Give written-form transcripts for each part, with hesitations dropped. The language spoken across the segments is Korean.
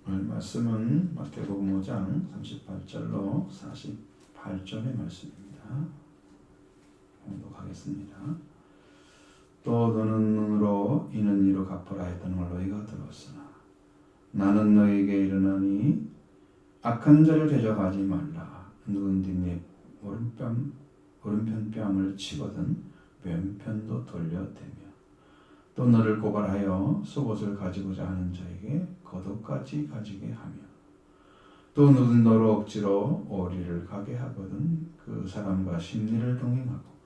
오늘 말씀은 마태복음 5장 38절로 48절의 말씀입니다. 공독하겠습니다. 또 너는 눈으로 이는 이로 갚으라 했던 걸 너희가 들었으나 나는 너희에게 이르노니 악한 자를 대적하지 말라. 누구든지 네 오른편 뺨을 치거든 왼편도 돌려대며 또 너를 고발하여 속옷을 가지고자 하는 자에게 겉옷까지 가지게 하며 또 누구든 너로 억지로 오리를 가게 하거든 그 사람과 심리를 동행하고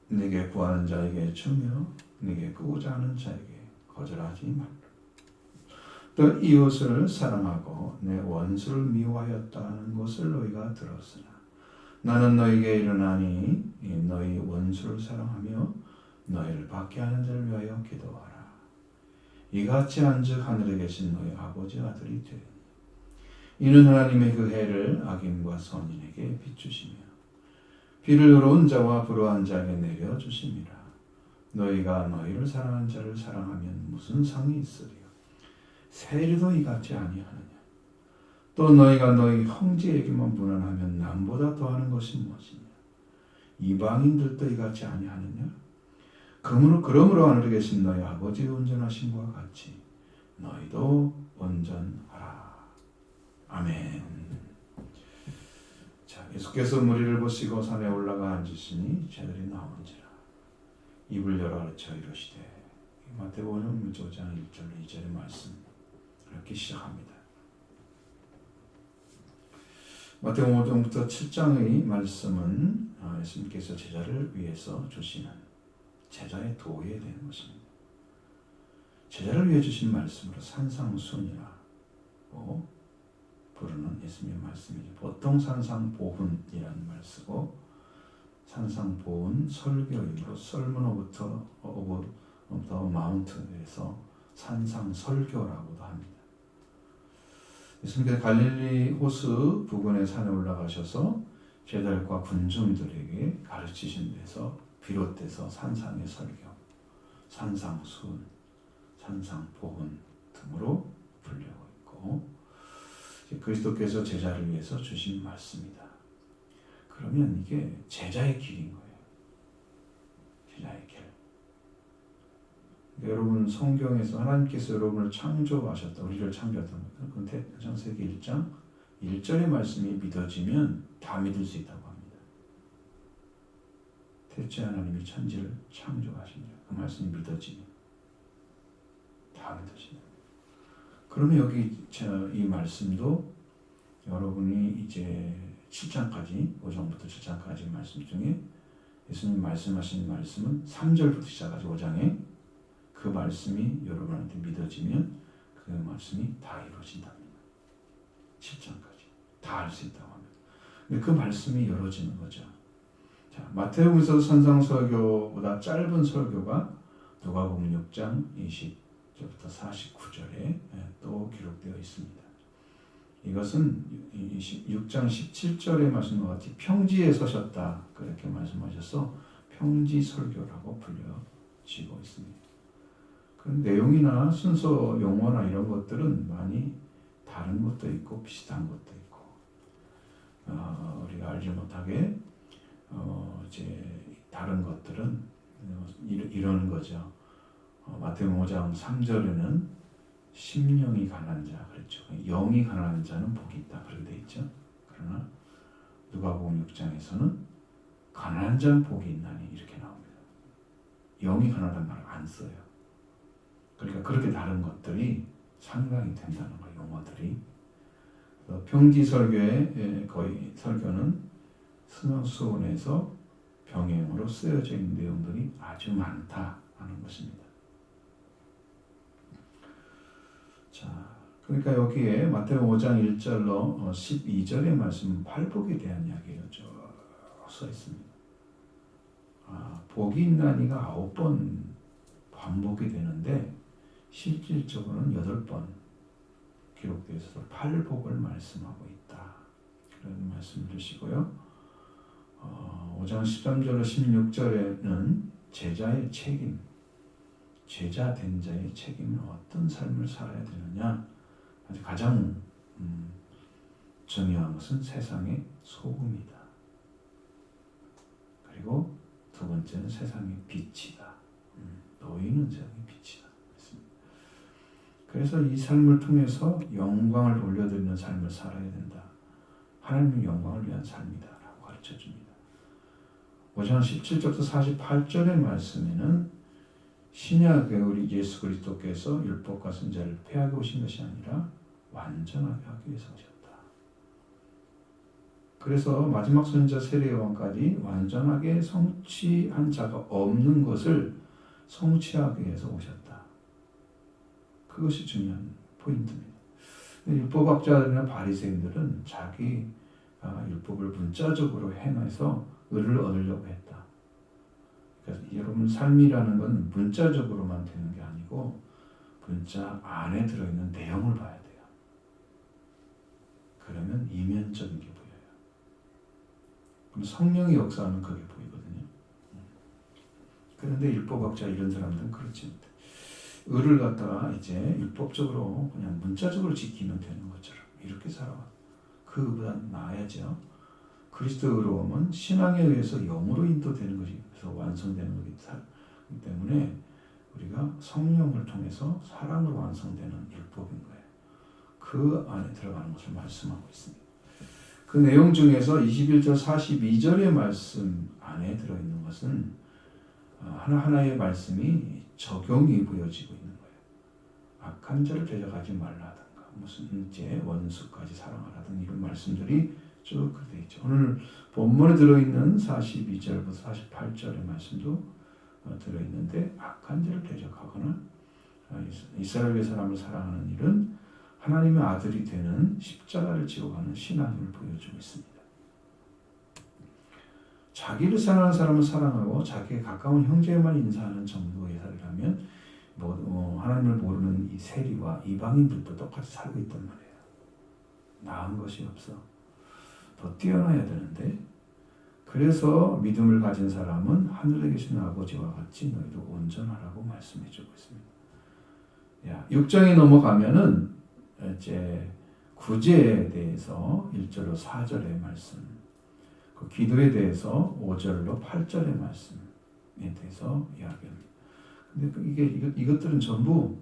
네게 구하는 자에게 주며 네게 구고자 하는 자에게 거절하지 말라. 또 이웃을 사랑하고 내 원수를 미워하였다는 것을 너희가 들었으나 나는 너희에게 이르나니 너희 원수를 사랑하며 너희를 박해 하는 자를 위하여 기도하라. 이같이 한즉 하늘에 계신 너희 아버지 아들이 되리니 이는 하나님의 그 해를 악인과 선인에게 비추시며 비를 의로운 자와 불의한 자에게 내려주심이라. 너희가 너희를 사랑하는 자를 사랑하면 무슨 상이 있으리요? 세리도 이같이 아니하느냐? 또 너희가 너희 형제에게만 무난하면 남보다 더하는 것이 무엇이냐? 이방인들도 이같이 아니하느냐? 그러므로 하늘에 계신 너희 아버지의 온전하심과 같이 너희도 온전하라. 아멘. 자, 예수께서 무리를 보시고 산에 올라가 앉으시니 제들이 나오는지라 입을 열어 가르쳐 이르시되 마태복음 5장 1절 2절의 말씀 이렇게 시작합니다. 마태복음 5장부터 7장의 말씀은 예수님께서 제자를 위해서 주시는 제자의 도에 대한 것입니다. 제자를 위해 주신 말씀으로 산상순이라고 부르는 예수님의 말씀이죠. 보통 산상보훈이라는 말 쓰고 산상보훈 설교이므로 설문 오브 더 마운트에서 산상설교라고도 합니다. 예수님께서 갈릴리 호수 부근의 산에 올라가셔서 제자들과 군중들에게 가르치신 데서 비롯돼서 산상의 설교, 산상순, 산상보훈 등으로 불리고 있고 그리스도께서 제자를 위해서 주신 말씀이다. 그러면 이게 제자의 길인 거예요. 제자의 길. 그러니까 여러분 성경에서 하나님께서 여러분을 창조하셨다. 우리를 창조했다는 거예요. 그건 창세기 1장 1절의 말씀이 믿어지면 다 믿을 수 있다고 합니다. 대체 하나님이 천지를 창조하시니라. 그 말씀이 믿어지면 다 믿어지는. 그러면 여기 이 말씀도 여러분이 이제 7장까지 5장부터 7장까지 말씀 중에 예수님 말씀하신 말씀은 3절부터 시작하죠. 5장에 그 말씀이 여러분한테 믿어지면 그 말씀이 다 이루어진답니다. 7장까지 다 할 수 있다고 합니다. 근데 그 말씀이 이루어지는 거죠. 자, 마태복음에서 산상설교보다 짧은 설교가 누가복음 6장 20절부터 49절에 또 기록되어 있습니다. 이것은 6장 17절의 말씀과 같이 평지에 서셨다 그렇게 말씀하셔서 평지설교라고 불려지고 있습니다. 그 내용이나 순서 용어나 이런 것들은 많이 다른 것도 있고 비슷한 것도 있고 우리가 알지 못하게 이제 다른 것들은 이런 거죠. 마태복음 5장 3절에는 심령이 가난한 자 그랬죠. 영이 가난한 자는 복이 있다 그렇게 돼 있죠. 그러나 누가복음 6장에서는 가난한 자는 복이 있나니 이렇게 나옵니다. 영이 가난한 말을 안 써요. 그러니까 그렇게 다른 것들이 상당히 된다는 거예요. 용어들이. 평지설교의 거의 설교는 수원에서 병행으로 쓰여져 있는 내용들이 아주 많다 하는 것입니다. 자, 그러니까 여기에 마태복음 5장 1절로 12절의 말씀은 팔복에 대한 이야기가 쭉 써 있습니다. 복이 있나니가 9번 반복이 되는데 실질적으로는 8번 기록되어 있어서 팔복을 말씀하고 있다. 그런 말씀을 주시고요. 5장 13절로 16절에는 제자의 책임, 제자 된 자의 책임은 어떤 삶을 살아야 되느냐 가장 중요한 것은 세상의 소금이다. 그리고 두 번째는 세상의 빛이다. 너희는 세상의 빛이다. 그래서 이 삶을 통해서 영광을 올려드리는 삶을 살아야 된다. 하나님의 영광을 위한 삶이다 라고 가르쳐줍니다. 5장 17절부터 48절의 말씀에는 신약의 우리 예수 그리스도께서 율법과 선지자를 폐하게 오신 것이 아니라 완전하게 하기 위해서 오셨다. 그래서 마지막 선지자 세례 요한까지 완전하게 성취한 자가 없는 것을 성취하기 위해서 오셨다. 그것이 중요한 포인트입니다. 율법학자들이나 바리새인들은 자기 율법을 문자적으로 행해서 의를 얻으려고 했다. 그래서 여러분 삶이라는 건 문자적으로만 되는 게 아니고 문자 안에 들어있는 내용을 봐야 돼요. 그러면 이면적인 게 보여요. 그럼 성령의 역사는 그게 보이거든요. 그런데 율법학자 이런 사람들은 그렇지 못해. 의를 갖다가 이제 율법적으로 그냥 문자적으로 지키면 되는 것처럼 이렇게 살아와. 그보다 나아야죠. 그리스도 의로움은 신앙에 의해서 영으로 인도되는 것이 그래서 완성되는 것이기 때문에 우리가 성령을 통해서 사랑으로 완성되는 율법인 거예요. 그 안에 들어가는 것을 말씀하고 있습니다. 그 내용 중에서 21절 42절의 말씀 안에 들어있는 것은 하나하나의 말씀이 적용이 보여지고 있는 거예요. 악한 자를 데려가지 말라든가 무슨 이제 원수까지 사랑하라든 이런 말씀들이 쭉 되어 있죠. 오늘 본문에 들어있는 42절부터 48절의 말씀도 들어있는데 악한 자를 대적하거나 이스라엘의 사람을 사랑하는 일은 하나님의 아들이 되는 십자가를 지고 가는 신앙을 보여주고 있습니다. 자기를 사랑하는 사람을 사랑하고 자기에 가까운 형제만 인사하는 정도의 살을 하면 하나님을 모르는 이 세리와 이방인들도 똑같이 살고 있단 말이에요. 나은 것이 없어. 더 뛰어나야 되는데 그래서 믿음을 가진 사람은 하늘에 계신 아버지와 같이 너희도 온전하라고 말씀해 주고 있습니다. 6장에 넘어가면은 이제 구제에 대해서 1절로 4절의 말씀, 그 기도에 대해서 5절로 8절의 말씀에 대해서 이야기합니다. 근데 이것들은 전부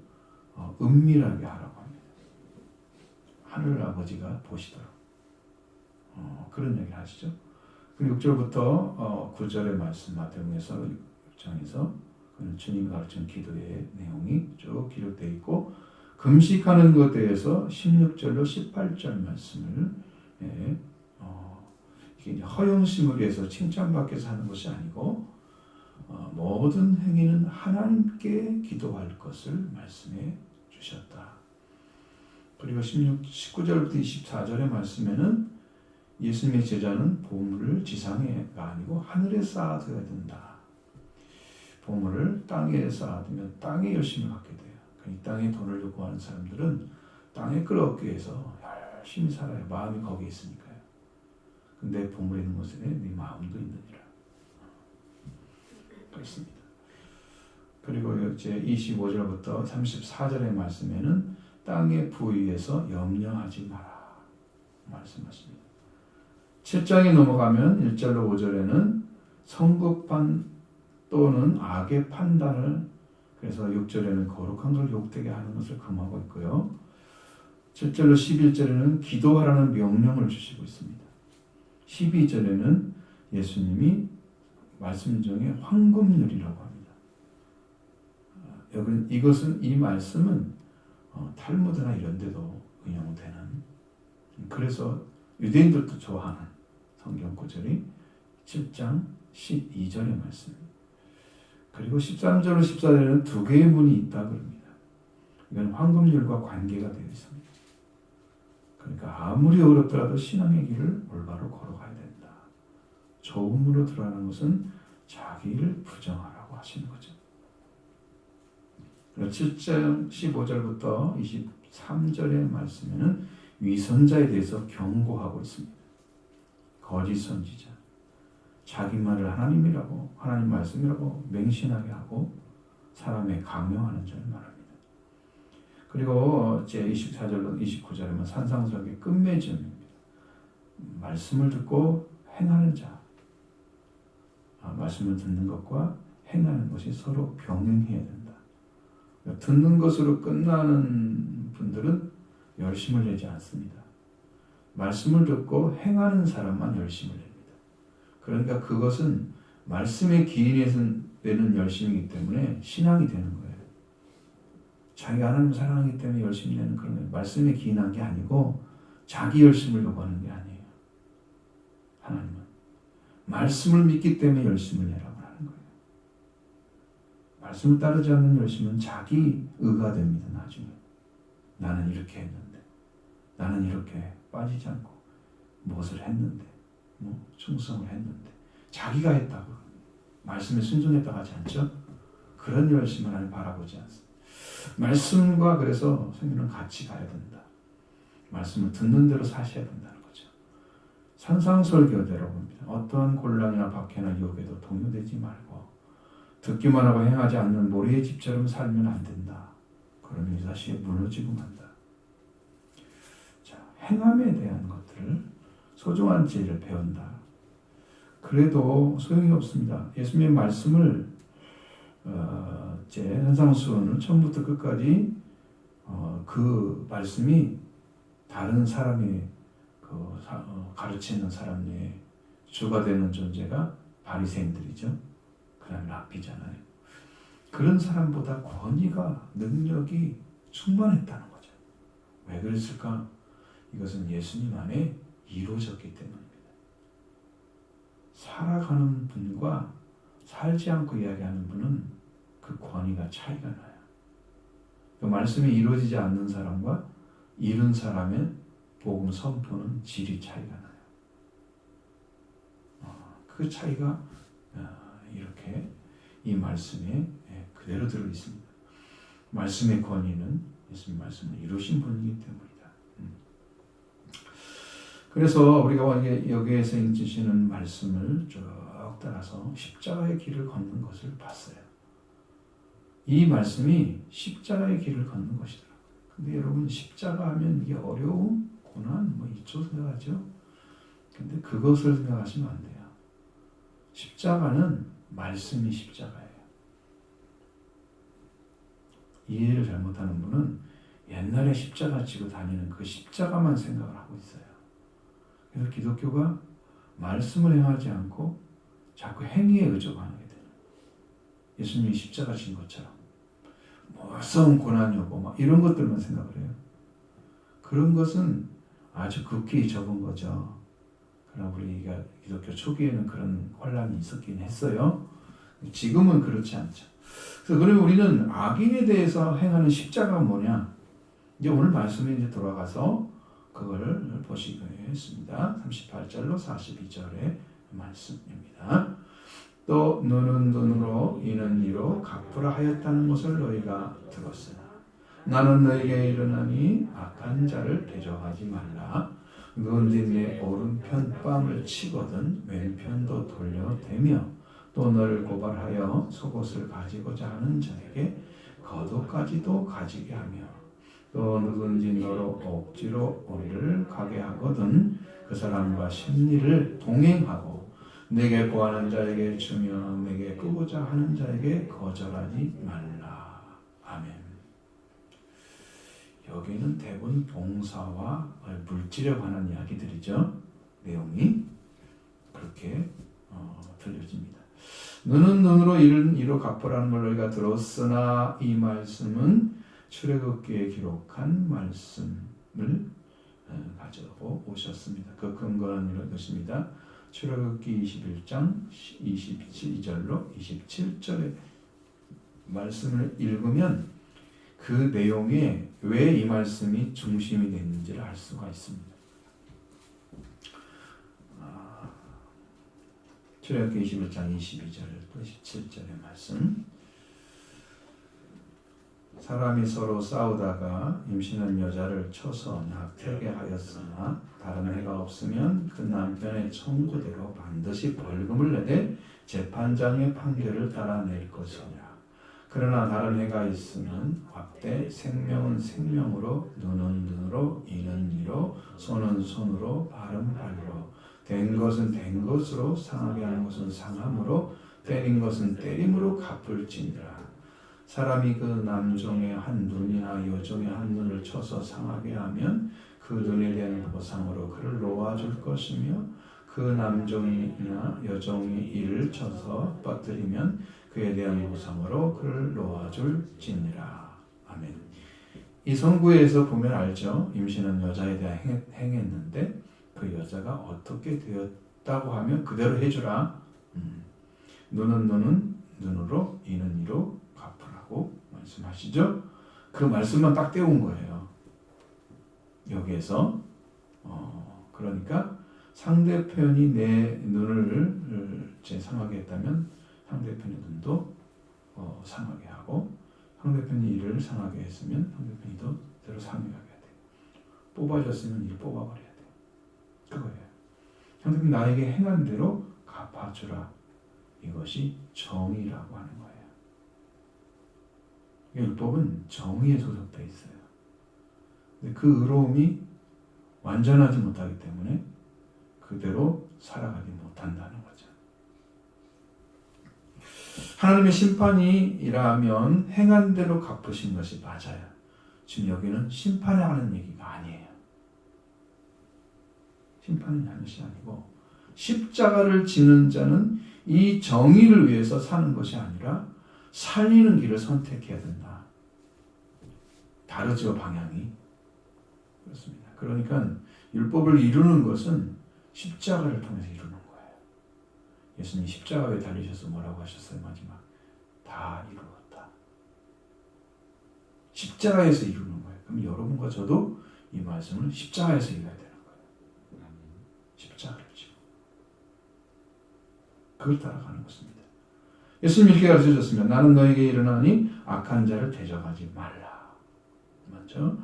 은밀하게 하라고 합니다. 하늘 아버지가 보시도록 그런 얘기를 하시죠. 그리고 6절부터 9절의 말씀 마태복음에서 6장에서 주님이 가르치는 기도의 내용이 쭉 기록되어 있고 금식하는 것에 대해서 16절로 18절 말씀을 이게 허영심을 위해서 칭찬받기 위해서 하는 것이 아니고 모든 행위는 하나님께 기도할 것을 말씀해 주셨다. 그리고 19절부터 24절의 말씀에는 예수님의 제자는 보물을 지상에가 아니고 하늘에 쌓아둬야 된다. 보물을 땅에 쌓아두면 땅에 열심히 갖게 돼요. 이 땅에 돈을 요구하는 사람들은 땅에 끌어얻기 위해서 열심히 살아요. 마음이 거기에 있으니까요. 근데 보물이 있는 곳에 네 마음도 있느니라. 그렇습니다. 그리고 이제 25절부터 34절의 말씀에는 땅의 부위에서 염려하지 마라 말씀하십니다. 7장에 넘어가면 1절로 5절에는 성급한 또는 악의 판단을 그래서 6절에는 거룩한 걸 욕되게 하는 것을 금하고 있고요. 7절로 11절에는 기도하라는 명령을 주시고 있습니다. 12절에는 예수님이 말씀 중에 황금률이라고 합니다. 여러분 이 말씀은 탈무드나 이런 데도 응용되는 그래서 유대인들도 좋아하는 성경 구절이 7장 12절의 말씀입니다. 그리고 13절로 14절에는 두 개의 문이 있다 그럽니다. 이건 황금률과 관계가 되어 있습니다. 그러니까 아무리 어렵더라도 신앙의 길을 올바로 걸어가야 된다. 좁은 문으로 들어가는 것은 자기를 부정하라고 하시는 거죠. 7장 15절부터 23절의 말씀에는 위선자에 대해서 경고하고 있습니다. 거짓 선지자. 자기 말을 하나님이라고 하나님 말씀이라고 맹신하게 하고 사람의 강요하는 자를 말합니다. 그리고 제 24절로 29절에는 산상설의 끝맺음입니다. 말씀을 듣고 행하는 자. 말씀을 듣는 것과 행하는 것이 서로 병행해야 된다. 듣는 것으로 끝나는 분들은 열심을 내지 않습니다. 말씀을 듣고 행하는 사람만 열심을 냅니다. 그러니까 그것은 말씀에 기인해서 내는 열심이기 때문에 신앙이 되는 거예요. 자기가 하나님을 사랑하기 때문에 열심히 내는 그런 거예요. 말씀에 기인한 게 아니고 자기 열심을 요구하는 게 아니에요. 하나님은 말씀을 믿기 때문에 열심을 내라고 하는 거예요. 말씀을 따르지 않는 열심은 자기 의가 됩니다. 나중에 나는 이렇게 했는데, 나는 이렇게 빠지지 않고 무엇을 했는데, 충성을 했는데, 자기가 했다고 말씀에 순종했다고 하지 않죠? 그런 열심을 하나님 바라보지 않습니다. 말씀과 그래서 생명은 같이 가야 된다. 말씀을 듣는 대로 사셔야 된다는 거죠. 산상설교대로 봅니다. 어떠한 곤란이나 박해나 유혹에도 동요되지 말고 듣기만 하고 행하지 않는 모래의 집처럼 살면 안 된다. 그러면 이 다시 무너지고 만다. 자, 행함에 대한 것들을 소중한 지혜를 배운다. 그래도 소용이 없습니다. 예수님의 말씀을 제 산상수훈은 처음부터 끝까지 그 말씀이 다른 사람이 가르치는 사람 중에 주가 되는 존재가 바리새인들이죠. 그 다음에 랍비잖아요. 그런 사람보다 권위가 능력이 충만했다는 거죠. 왜 그랬을까? 이것은 예수님 안에 이루어졌기 때문입니다. 살아가는 분과 살지 않고 이야기하는 분은 그 권위가 차이가 나요. 그 말씀이 이루어지지 않는 사람과 이룬 사람의 복음 선포는 질이 차이가 나요. 그 차이가 이렇게 이 말씀에 그대로 들어 있습니다. 말씀의 권위는 예수님 말씀을 이루신 분이기 때문이다. 그래서 우리가 여기에서 주시는 말씀을 쭉 따라서 십자가의 길을 걷는 것을 봤어요. 이 말씀이 십자가의 길을 걷는 것이더라고요. 근데 여러분 십자가 하면 이게 어려움, 고난, 이쪽 생각하죠? 근데 그것을 생각하시면 안 돼요. 십자가는 말씀이 십자가예요. 이해를 잘못하는 분은 옛날에 십자가 지고 다니는 그 십자가만 생각을 하고 있어요. 그래서 기독교가 말씀을 행하지 않고 자꾸 행위에 의존하게 돼요. 예수님이 십자가 진 것처럼 무서운 고난이 오고 이런 것들만 생각을 해요. 그런 것은 아주 극히 적은 거죠. 그러나 우리가 기독교 초기에는 그런 혼란이 있었긴 했어요. 지금은 그렇지 않죠. 그래서 그러면 우리는 악인에 대해서 행하는 십자가가 뭐냐? 이제 오늘 말씀에 이제 돌아가서 그걸 보시겠습니다. 38절로 42절의 말씀입니다. 또 눈은 눈으로 이는 이로 갚으라 하였다는 것을 너희가 들었으나 나는 너희에게 이르노니 악한 자를 대적하지 말라. 누구든지 내 오른편 뺨을 치거든 왼편도 돌려대며 또 너를 고발하여 속옷을 가지고자 하는 자에게 겉옷까지도 가지게 하며 또 누구든지 너로 억지로 우리를 가게 하거든 그 사람과 심리를 동행하고 내게 구하는 자에게 주며 내게 끄고자 하는 자에게 거절하지 말라. 아멘. 여기는 대부분 봉사와 물질에 관한 이야기들이죠. 내용이 그렇게 들려집니다. 눈은 눈으로 이는 이로 갚으라는 걸 너희가 들었으나 이 말씀은 출애굽기에 기록한 말씀을 가지고 오셨습니다. 그 근거는 이런 것입니다. 출애굽기 21장 22절로 27절의 말씀을 읽으면 그 내용에 왜 이 말씀이 중심이 됐는지를 알 수가 있습니다. 출애굽기 21장 22절부터 27절의 말씀. 사람이 서로 싸우다가 임신한 여자를 쳐서 낙태하게 하였으나 다른 해가 없으면 그 남편의 청구대로 반드시 벌금을 내되 재판장의 판결을 따라 낼 것이냐. 그러나 다른 해가 있으면 확대 생명은 생명으로 눈은 눈으로 이는 이로 손은 손으로 발은 발로 된 것은 된 것으로 상하게 하는 것은 상함으로 때린 것은 때림으로 갚을지니라. 사람이 그 남종의 한 눈이나 여종의 한 눈을 쳐서 상하게 하면 그 눈에 대한 보상으로 그를 놓아줄 것이며 그 남종이나 여종이 이를 쳐서 빠뜨리면 그에 대한 보상으로 그를 놓아줄지니라. 아멘. 이 성구에서 보면 알죠. 임신한 여자에 대해 행했는데 그 여자가 어떻게 되었다고 하면 그대로 해주라. 눈은 눈은 눈으로 이는 이로 갚으라고 말씀하시죠. 그 말씀만 딱 떼온 거예요. 여기에서 그러니까 상대편이 내 눈을 상하게 했다면 상대편의 눈도 상하게 하고 상대편이 이를 상하게 했으면 상대편이 또 대로 상하게 해야 돼. 뽑아줬으면 이를 뽑아버려야 돼. 그거예요. 상대편이 나에게 행한 대로 갚아주라. 이것이 정의라고 하는 거예요. 율법은 정의에 소속되어 있어요. 근데 그 의로움이 완전하지 못하기 때문에 그대로 살아가지 못한다는 거죠. 하나님의 심판이라면 행한 대로 갚으신 것이 맞아요. 지금 여기는 심판에 하는 얘기가 아니에요. 심판이 하는 것이 아니고 십자가를 지는 자는 이 정의를 위해서 사는 것이 아니라 살리는 길을 선택해야 된다. 다르죠, 방향이. 그렇습니다. 그러니까 율법을 이루는 것은 십자가를 통해서 이루는 거예요. 예수님이 십자가에 달리셔서 뭐라고 하셨어요? 마지막 다 이루었다. 십자가에서 이루는 거예요. 그럼 여러분과 저도 이 말씀을 십자가에서 이뤄야 되는 거예요. 십자가를 지고 그걸 따라가는 것입니다. 예수님이 이렇게 가르쳐줬으면 나는 너에게 이르나니 악한 자를 대적하지 말라. 맞죠?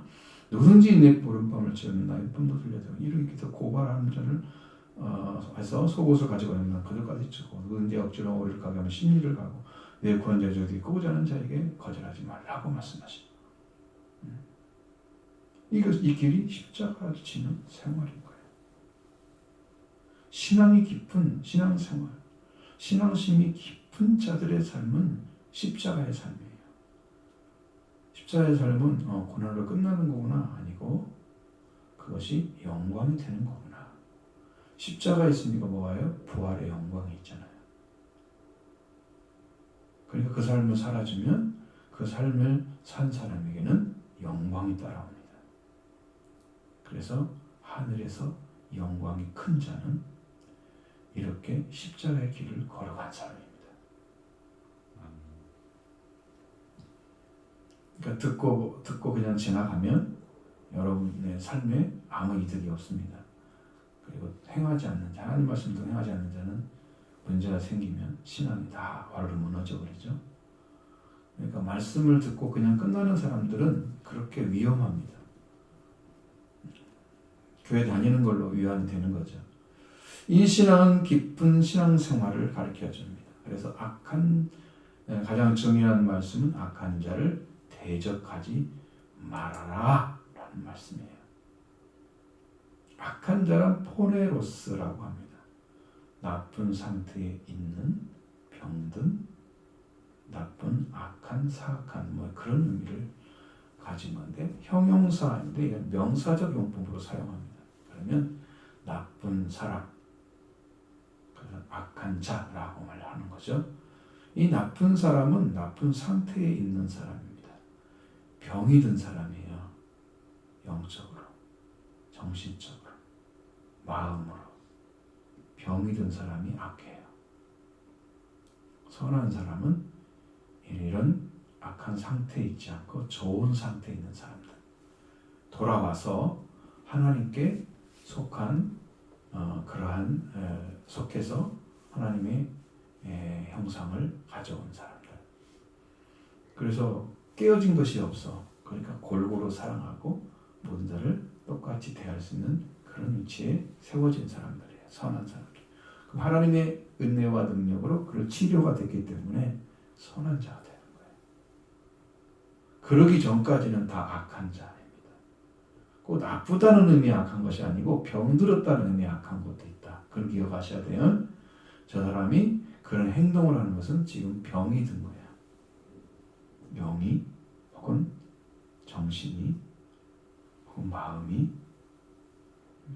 누구든지 내 보름밤을 채우는 나의 품도 들려대고 이렇게 해서 고발하는 자를 해서 속옷을 가지고 있는 그들까지 치고 누구든지 억지로 오리를 가게 하면 심리를 가고 내 구원자 저기 있고자 하는 자에게 거절하지 말라고 말씀하십니다. 이 길이 십자가를 지는 생활인 거예요. 신앙이 깊은 신앙생활, 신앙심이 깊은 자들의 삶은 십자가의 삶이에요. 십자가의 삶은 고난으로 끝나는 거구나 아니고 그것이 영광이 되는 거구나. 십자가에 있으니까 뭐예요? 부활의 영광이 있잖아요. 그러니까 그 삶을 살아주면 그 삶을 산 사람에게는 영광이 따라옵니다. 그래서 하늘에서 영광이 큰 자는 이렇게 십자가의 길을 걸어간 사람입니다. 그러니까 듣고 그냥 지나가면 여러분의 삶에 아무 이득이 없습니다. 그리고 행하지 않는 자, 하나님 말씀도 행하지 않는 자는 문제가 생기면 신앙이 다 와르르 무너져 버리죠. 그러니까 말씀을 듣고 그냥 끝나는 사람들은 그렇게 위험합니다. 교회 다니는 걸로 위안이 되는 거죠. 이 신앙은 깊은 신앙생활을 가르쳐 줍니다. 그래서 가장 중요한 말씀은 악한 자를 대적하지 말아라 라는 말씀이에요. 악한 자란 포네로스라고 합니다. 나쁜 상태에 있는 병든 나쁜 악한 사악한 그런 의미를 가진 건데 형용사인데 이건 명사적 용법으로 사용합니다. 그러면 나쁜 사람, 악한 자라고 말하는 거죠. 이 나쁜 사람은 나쁜 상태에 있는 사람입니다. 병이 든 사람이에요. 영적으로, 정신적으로, 마음으로. 병이 든 사람이 악해요. 선한 사람은 이런 악한 상태에 있지 않고 좋은 상태에 있는 사람들. 돌아와서 하나님께 속한 속해서 하나님의 형상을 가져온 사람들. 그래서 깨어진 것이 없어. 그러니까 골고루 사랑하고 모든 자를 똑같이 대할 수 있는 그런 위치에 세워진 사람들이에요. 선한 사람들. 그럼 하나님의 은혜와 능력으로 그런 치료가 됐기 때문에 선한 자가 되는 거예요. 그러기 전까지는 다 악한 자입니다. 꼭 나쁘다는 의미의 악한 것이 아니고 병들었다는 의미의 악한 것도 있다. 그걸 기억하셔야 돼요. 저 사람이 그런 행동을 하는 것은 지금 병이 든 거예요. 영이 혹은 정신이 혹은 마음이,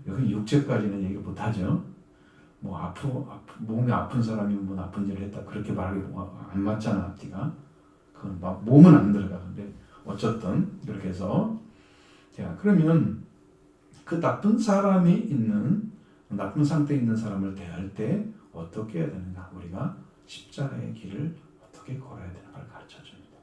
여기 육체까지는 얘기 못하죠. 뭐 몸이 아픈 사람이 뭐 나쁜 일을 했다 그렇게 말하기 안 맞잖아. 앞뒤가 그건 막 몸은 안 들어가. 근데 어쨌든 그렇게 해서, 자 그러면 그 나쁜 사람이 있는, 나쁜 상태에 있는 사람을 대할 때 어떻게 해야 되는가? 우리가 십자가의 길을 어떻게 걸어야 되는가를 가르쳐 줍니다.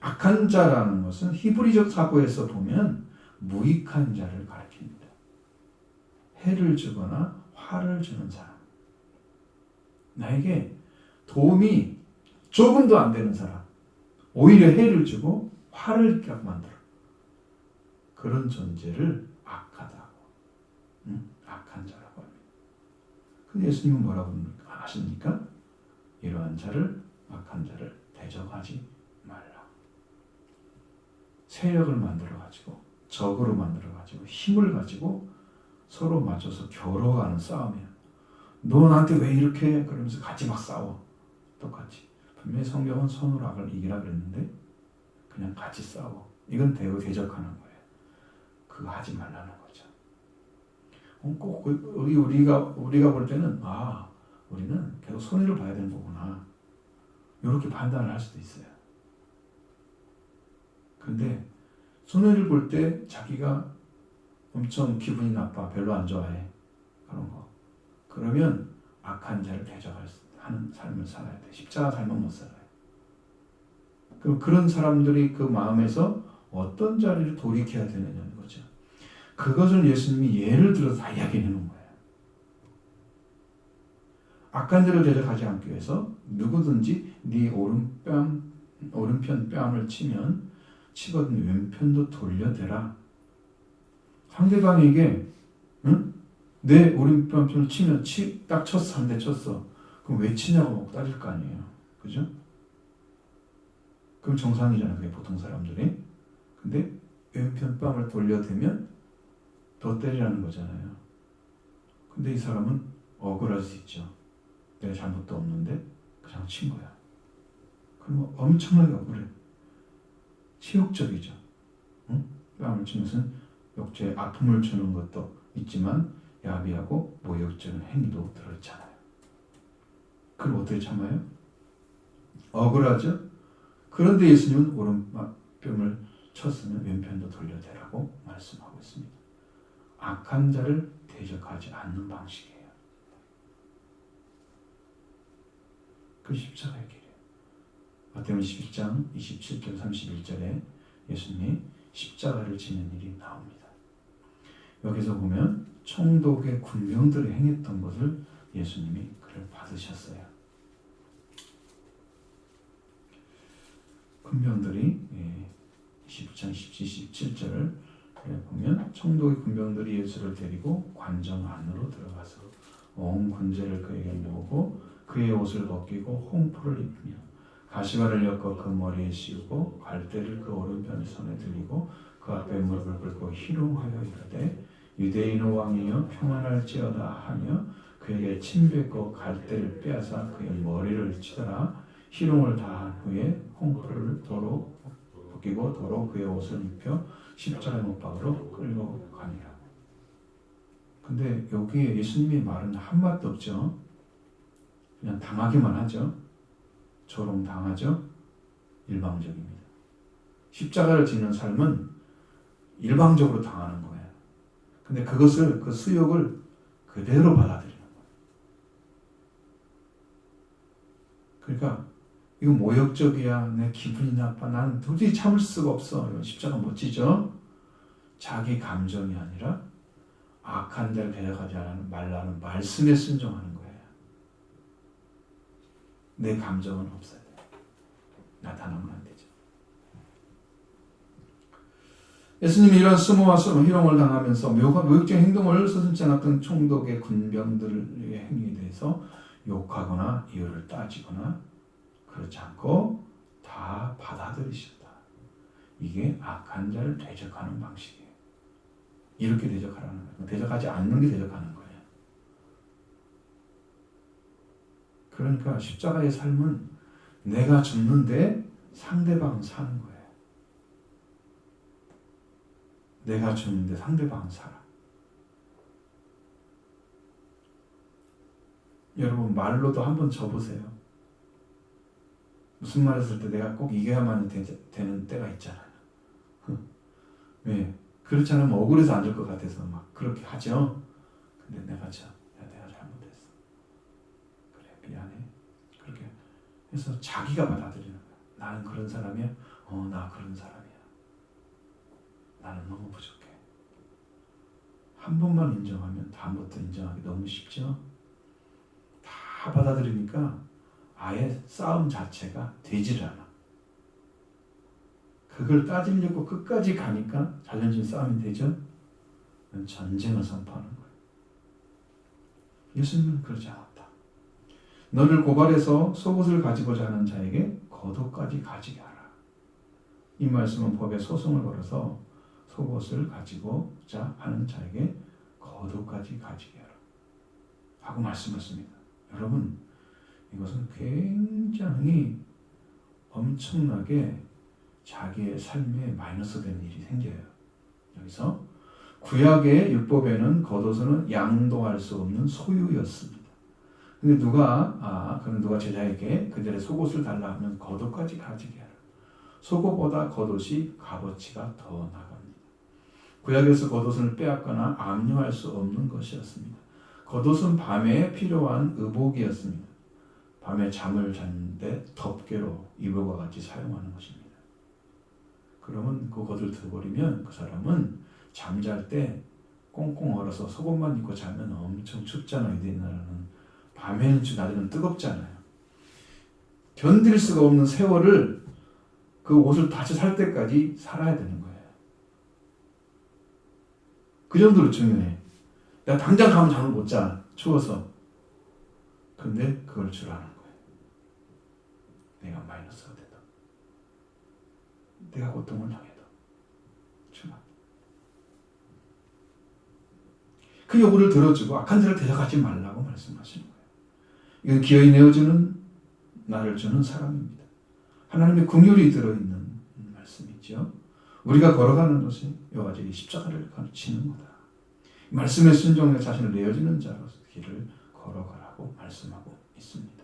악한 자라는 것은 히브리적 사고에서 보면 무익한 자를 가리킵니다. 해를 주거나 화를 주는 사람, 나에게 도움이 조금도 안 되는 사람, 오히려 해를 주고 화를 만들어, 그런 존재를 악하다고, 악한 자라고 합니다. 근데 예수님은 뭐라고 하십니까? 이러한 자를, 악한 자를 대적하지 말라. 세력을 만들어가지고, 적으로 만들어가지고, 힘을 가지고 서로 맞춰서 겨뤄가는 싸움이야. 너 나한테 왜 이렇게 해? 그러면서 같이 막 싸워. 똑같이. 분명히 성경은 선으로 악을 이기라 그랬는데 그냥 같이 싸워. 이건 대적하는 거예요. 그거 하지 말라는 거죠. 꼭 우리가 볼 때는 우리는 계속 손해를 봐야 되는 거구나, 이렇게 판단을 할 수도 있어요. 근데 손해를 볼 때 자기가 엄청 기분이 나빠, 별로 안 좋아해, 그런 거. 그러면 악한 자를 대적하는 삶을 살아야 돼. 십자가 삶은 못 살아요. 그럼 그런 사람들이 그 마음에서 어떤 자리를 돌이켜야 되느냐는 거죠. 그것을 예수님이 예를 들어서 다 이야기해 놓은 거예요. 악한 자를 대적하지 않기 위해서 누구든지 네 오른편 뺨을 치거든 왼편도 돌려대라. 상대방에게 내 오른편을 치면 딱 쳤어, 한 대 쳤어. 그럼 왜 치냐고 따질 거 아니에요. 그죠? 그럼 정상이잖아요. 그게 보통 사람들이. 근데 왼편 뺨을 돌려대면 더 때리라는 거잖아요. 근데 이 사람은 억울할 수 있죠. 내가 잘못도 없는데 그냥 친 거야. 그럼 엄청나게 억울해. 치욕적이죠. 뺨을 치면서 역죄 아픔을 주는 것도 있지만 야비하고 모욕적인 행위도 들어있잖아요. 그걸 어떻게 참아요? 억울하죠? 그런데 예수님은 오른뺨을 쳤으면 왼편도 돌려대라고 말씀하고 있습니다. 악한 자를 대적하지 않는 방식이에요. 그 십자가의 길이에요. 마태복음 11장 27절 31절에 예수님이 십자가를 지는 일이 나옵니다. 여기서 보면 총독의 군병들이 행했던 것을 예수님이 그를 받으셨어요. 군병들이 20장 17절을 보면 총독의 군병들이 예수를 데리고 관정 안으로 들어가서 온 군제를 그에게 모으고 그의 옷을 벗기고 홍포를 입히며 가시관을 엮어 그 머리에 씌우고 갈대를 그 오른편 손에 들리고 그 앞에 무릎을 꿇고 희롱하여 이르되 유대인 왕이여 평안할지어다 하며 그에게 침 뱉고 갈대를 빼앗아 그의 머리를 치더라. 희롱을 다한 후에 홍포를 도로 벗기고 도로 그의 옷을 입혀 십자가의 못 박으러 끌고 가니라. 근데 여기에 예수님이 말은 한마디도 없죠. 그냥 당하기만 하죠. 조롱당하죠. 일방적입니다. 십자가를 지는 삶은 일방적으로 당하는 거예요. 근데 그것을, 그 수욕을 그대로 받아들이는 거예요. 그러니까 이거 모욕적이야, 내 기분이 나빠, 나는 도저히 참을 수가 없어. 이건 십자가 멋지죠? 자기 감정이 아니라 악한 자를 대적하지 말라는 말씀에 순종하는 거예요. 내 감정은 없어야 돼. 나타나면 안 되죠. 예수님이 이런 수모와 희롱을 당하면서 모욕적인 행동을 서슴지 않았던 총독의 군병들의 행위에 대해서 욕하거나 이유를 따지거나 그렇지 않고 다 이게 악한 자를 대적하는 방식이에요. 이렇게 대적하라는 거예요. 대적하지 않는 게 대적하는 거예요. 그러니까 십자가의 삶은 내가 죽는데 상대방은 사는 거예요. 내가 죽는데 상대방은 살아. 여러분 말로도 한번 져보세요. 무슨 말 했을 때 내가 꼭 이겨야만 되는 때가 있잖아요. 왜? 그렇지 않으면 억울해서 안 될 것 같아서 막 그렇게 하죠. 근데 내가 잘못했어. 그래 미안해. 그렇게 해서 자기가 받아들이는 거야. 나는 그런 사람이야. 나 그런 사람이야. 나는 너무 부족해. 한 번만 인정하면 다음부터 인정하기 너무 쉽죠. 다 받아들이니까 아예 싸움 자체가 되질 않아. 그걸 따지려고 끝까지 가니까 자존심 싸움이 되죠. 전쟁을 선포하는 거예요. 예수님은 그러지 않았다. 너를 고발해서 속옷을 가지고자 하는 자에게 겉옷까지 가지게 하라. 이 말씀은 법에 소송을 걸어서 속옷을 가지고자 하는 자에게 겉옷까지 가지게 하라. 하고 말씀하십니다. 여러분, 이것은 굉장히 엄청나게 자기의 삶에 마이너스 되는 일이 생겨요. 여기서 구약의 율법에는 겉옷은 양도할 수 없는 소유였습니다. 근데 누가 제자에게 그들의 속옷을 달라 하면 겉옷까지 가지게 하라. 속옷보다 겉옷이 값어치가 더 나갑니다. 구약에서 겉옷을 빼앗거나 압류할 수 없는 것이었습니다. 겉옷은 밤에 필요한 의복이었습니다. 밤에 잠을 자는데 덮개로 이불과 같이 사용하는 것입니다. 그러면 그 겉을 들어버리면 그 사람은 잠잘 때 꽁꽁 얼어서 속옷만 입고 자면 엄청 춥잖아요. 옛날에는 밤에는 낮에는 뜨겁잖아요. 견딜 수가 없는 세월을 그 옷을 다시 살 때까지 살아야 되는 거예요. 그 정도로 중요해. 내가 당장 가면 잠을 못 자. 추워서. 근데 그걸 주라는 거예요. 내가 마이너스가 돼도. 내가 고통을 당해도. 주라. 그 요구를 들어주고 악한 자를 대적하지 말라고 말씀하시는 거예요. 이건 기어이 내어주는 나를 주는 사랑입니다. 하나님의 긍휼이 들어있는 말씀이죠. 우리가 걸어가는 것이 여러 가지 십자가를 가르치는 거다. 말씀에 순종해 자신을 내어주는 자로서 길을 걸어가라고 말씀하고 있습니다.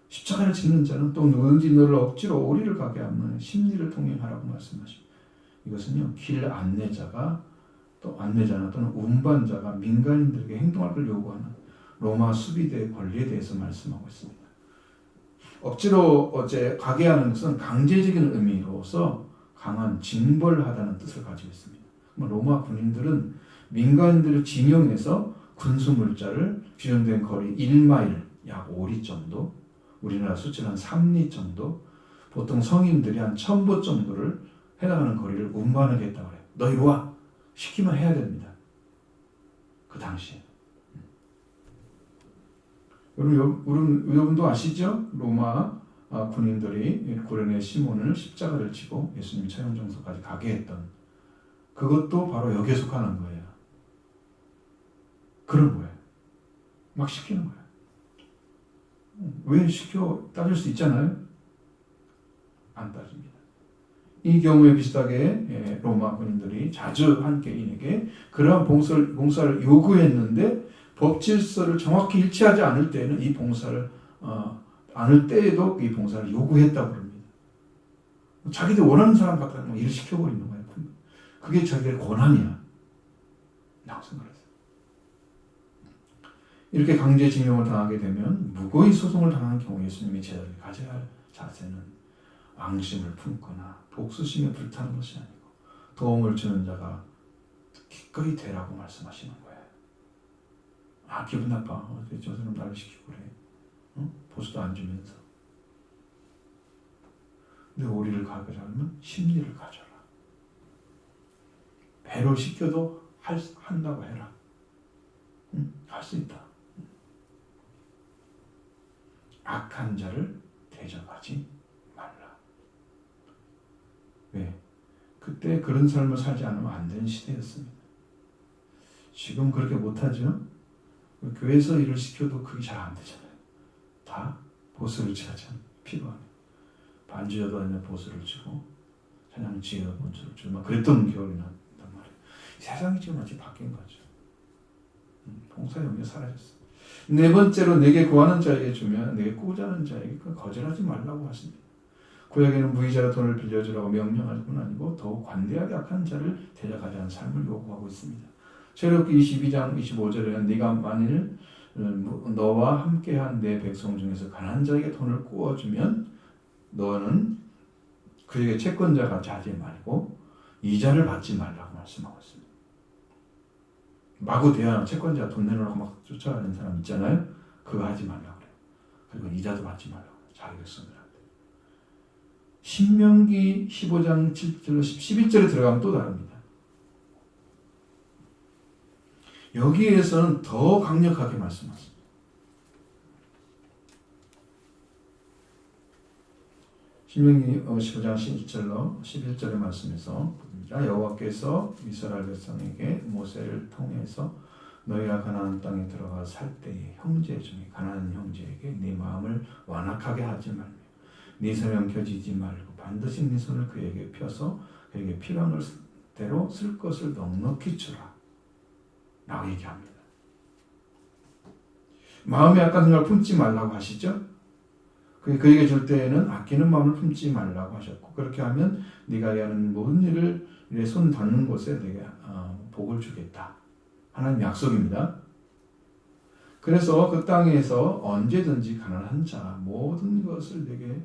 십자가를 짓는 자는 또 누구든지 너를 억지로 오리를 가게 하면 심리를 통행하라고 말씀하십니다. 이것은요, 길 안내자나 또는 운반자가 민간인들에게 행동할 걸 요구하는 로마 수비대의 권리에 대해서 말씀하고 있습니다. 억지로 가게 하는 것은 강제적인 의미로서 강한 징벌하다는 뜻을 가지고 있습니다. 로마 군인들은 민간인들을 징용해서 군수물자를 규정된 거리 1마일, 약 5리 정도, 우리나라 수치로 한 3리 정도, 보통 성인들이 한 1000보 정도를 해나가는 거리를 운반하겠다고 해요. 너 이리 와! 시키면 해야 됩니다. 그 당시에. 여러분도 아시죠? 로마 군인들이 구레네 시몬을 십자가를 치고 예수님 처형 장소까지 가게 했던 그것도 바로 여기에 속하는 거예요. 그런 거예요. 막 시키는 거예요. 왜 시켜? 따질 수 있잖아요. 안 따집니다. 이 경우에 비슷하게 로마 군인들이 자주 한 개인에게 그러한 봉사를 요구했는데 법 질서를 정확히 일치하지 않을 때에는 이 봉사를 않을 때에도 이 봉사를 요구했다고 합니다. 자기들 원하는 사람 갖다 일을 시켜버리는 거예요. 그게 자기의 권한이야. 라고 생각했어요. 이렇게 강제징용을 당하게 되면 무고의 소송을 당한 경우 예수님이 제자들이 가져야 할 자세는 앙심을 품거나 복수심에 불타는 것이 아니고 도움을 주는 자가 기꺼이 되라고 말씀하시는 거예요. 기분 나빠. 저 사람 나를 시키고 그래. 보수도 안 주면서. 근데 오리를 가져가려면 심리를 가져라. 배로 시켜도 한다고 해라. 할 수 있다. 악한 자를 대적하지 말라. 왜? 그때 그런 삶을 살지 않으면 안 되는 시대였습니다. 지금 그렇게 못하죠. 교회에서 일을 시켜도 그게 잘 안 되잖아요. 다 보스를 취하잖아요. 필요하면 반주여도 아니면 보스를 주고 찬양 지혜도 본주를 주고 막 그랬던 겨울이 났단 말이에요. 세상이 지금 아직 바뀐 거죠. 봉사의 의미가 사라졌어요. 네 번째로 내게 구하는 자에게 주면 내게 꾸자는 자에게 거절하지 말라고 하십니다. 구약에는 무의자가 돈을 빌려주라고 명령할 뿐 아니고 더욱 관대하게 악한 자를 대적하지 않은 삶을 요구하고 있습니다. 출애굽기 22장 25절에는 네가 만일 너와 함께한 내 백성 중에서 가난한 자에게 돈을 꾸어주면 너는 그에게 채권자가 자지 말고 이자를 받지 말라고 말씀하고 있습니다. 마구 대하는 채권자 돈 내놓으라고 막 쫓아가는 사람 있잖아요. 그거 하지 말라고 그래요. 그리고 이자도 받지 말라고 그래요. 자기 백성들한테. 신명기 15장 7절로 11절에 들어가면 또 다릅니다. 여기에서는 더 강력하게 말씀하십니다. 신명기 15장 11절로 11절의 말씀에서 여호와께서 이스라엘 백성에게 모세를 통해서 너희가 가나안 땅에 들어가 살 때에 형제 중에 가난한 형제에게 네 마음을 완악하게 하지 말며 네 소명 겨지지 말고 반드시 네 손을 그에게 펴서 그에게 필요한 대로 쓸 것을 넉넉히 주라 라고 얘기합니다. 마음에 약간 생각을 품지 말라고 하시죠. 그에게 줄 때에는 아끼는 마음을 품지 말라고 하셨고 그렇게 하면 네가 하는 모든 일을 내 손 닿는 곳에 내게 복을 주겠다. 하나님 약속입니다. 그래서 그 땅에서 언제든지 가난한 자 모든 것을 내게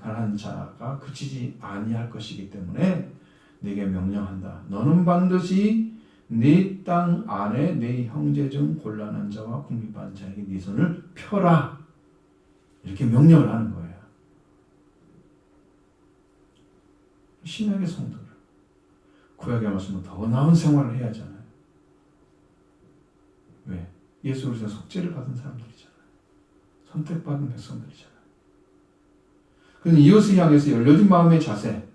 가난한 자가 그치지 아니할 것이기 때문에 내게 명령한다. 너는 반드시 네 땅 안에 네 형제 중 곤란한 자와 궁핍한 자에게 네 손을 펴라. 이렇게 명령을 하는 거예요. 신약의 성도를 구약의 말씀은 더 나은 생활을 해야 하잖아요. 왜? 예수 그리스도의 속죄를 받은 사람들이잖아요. 선택받은 백성들이잖아요. 그래서 이웃을 향해서 열려진 마음의 자세,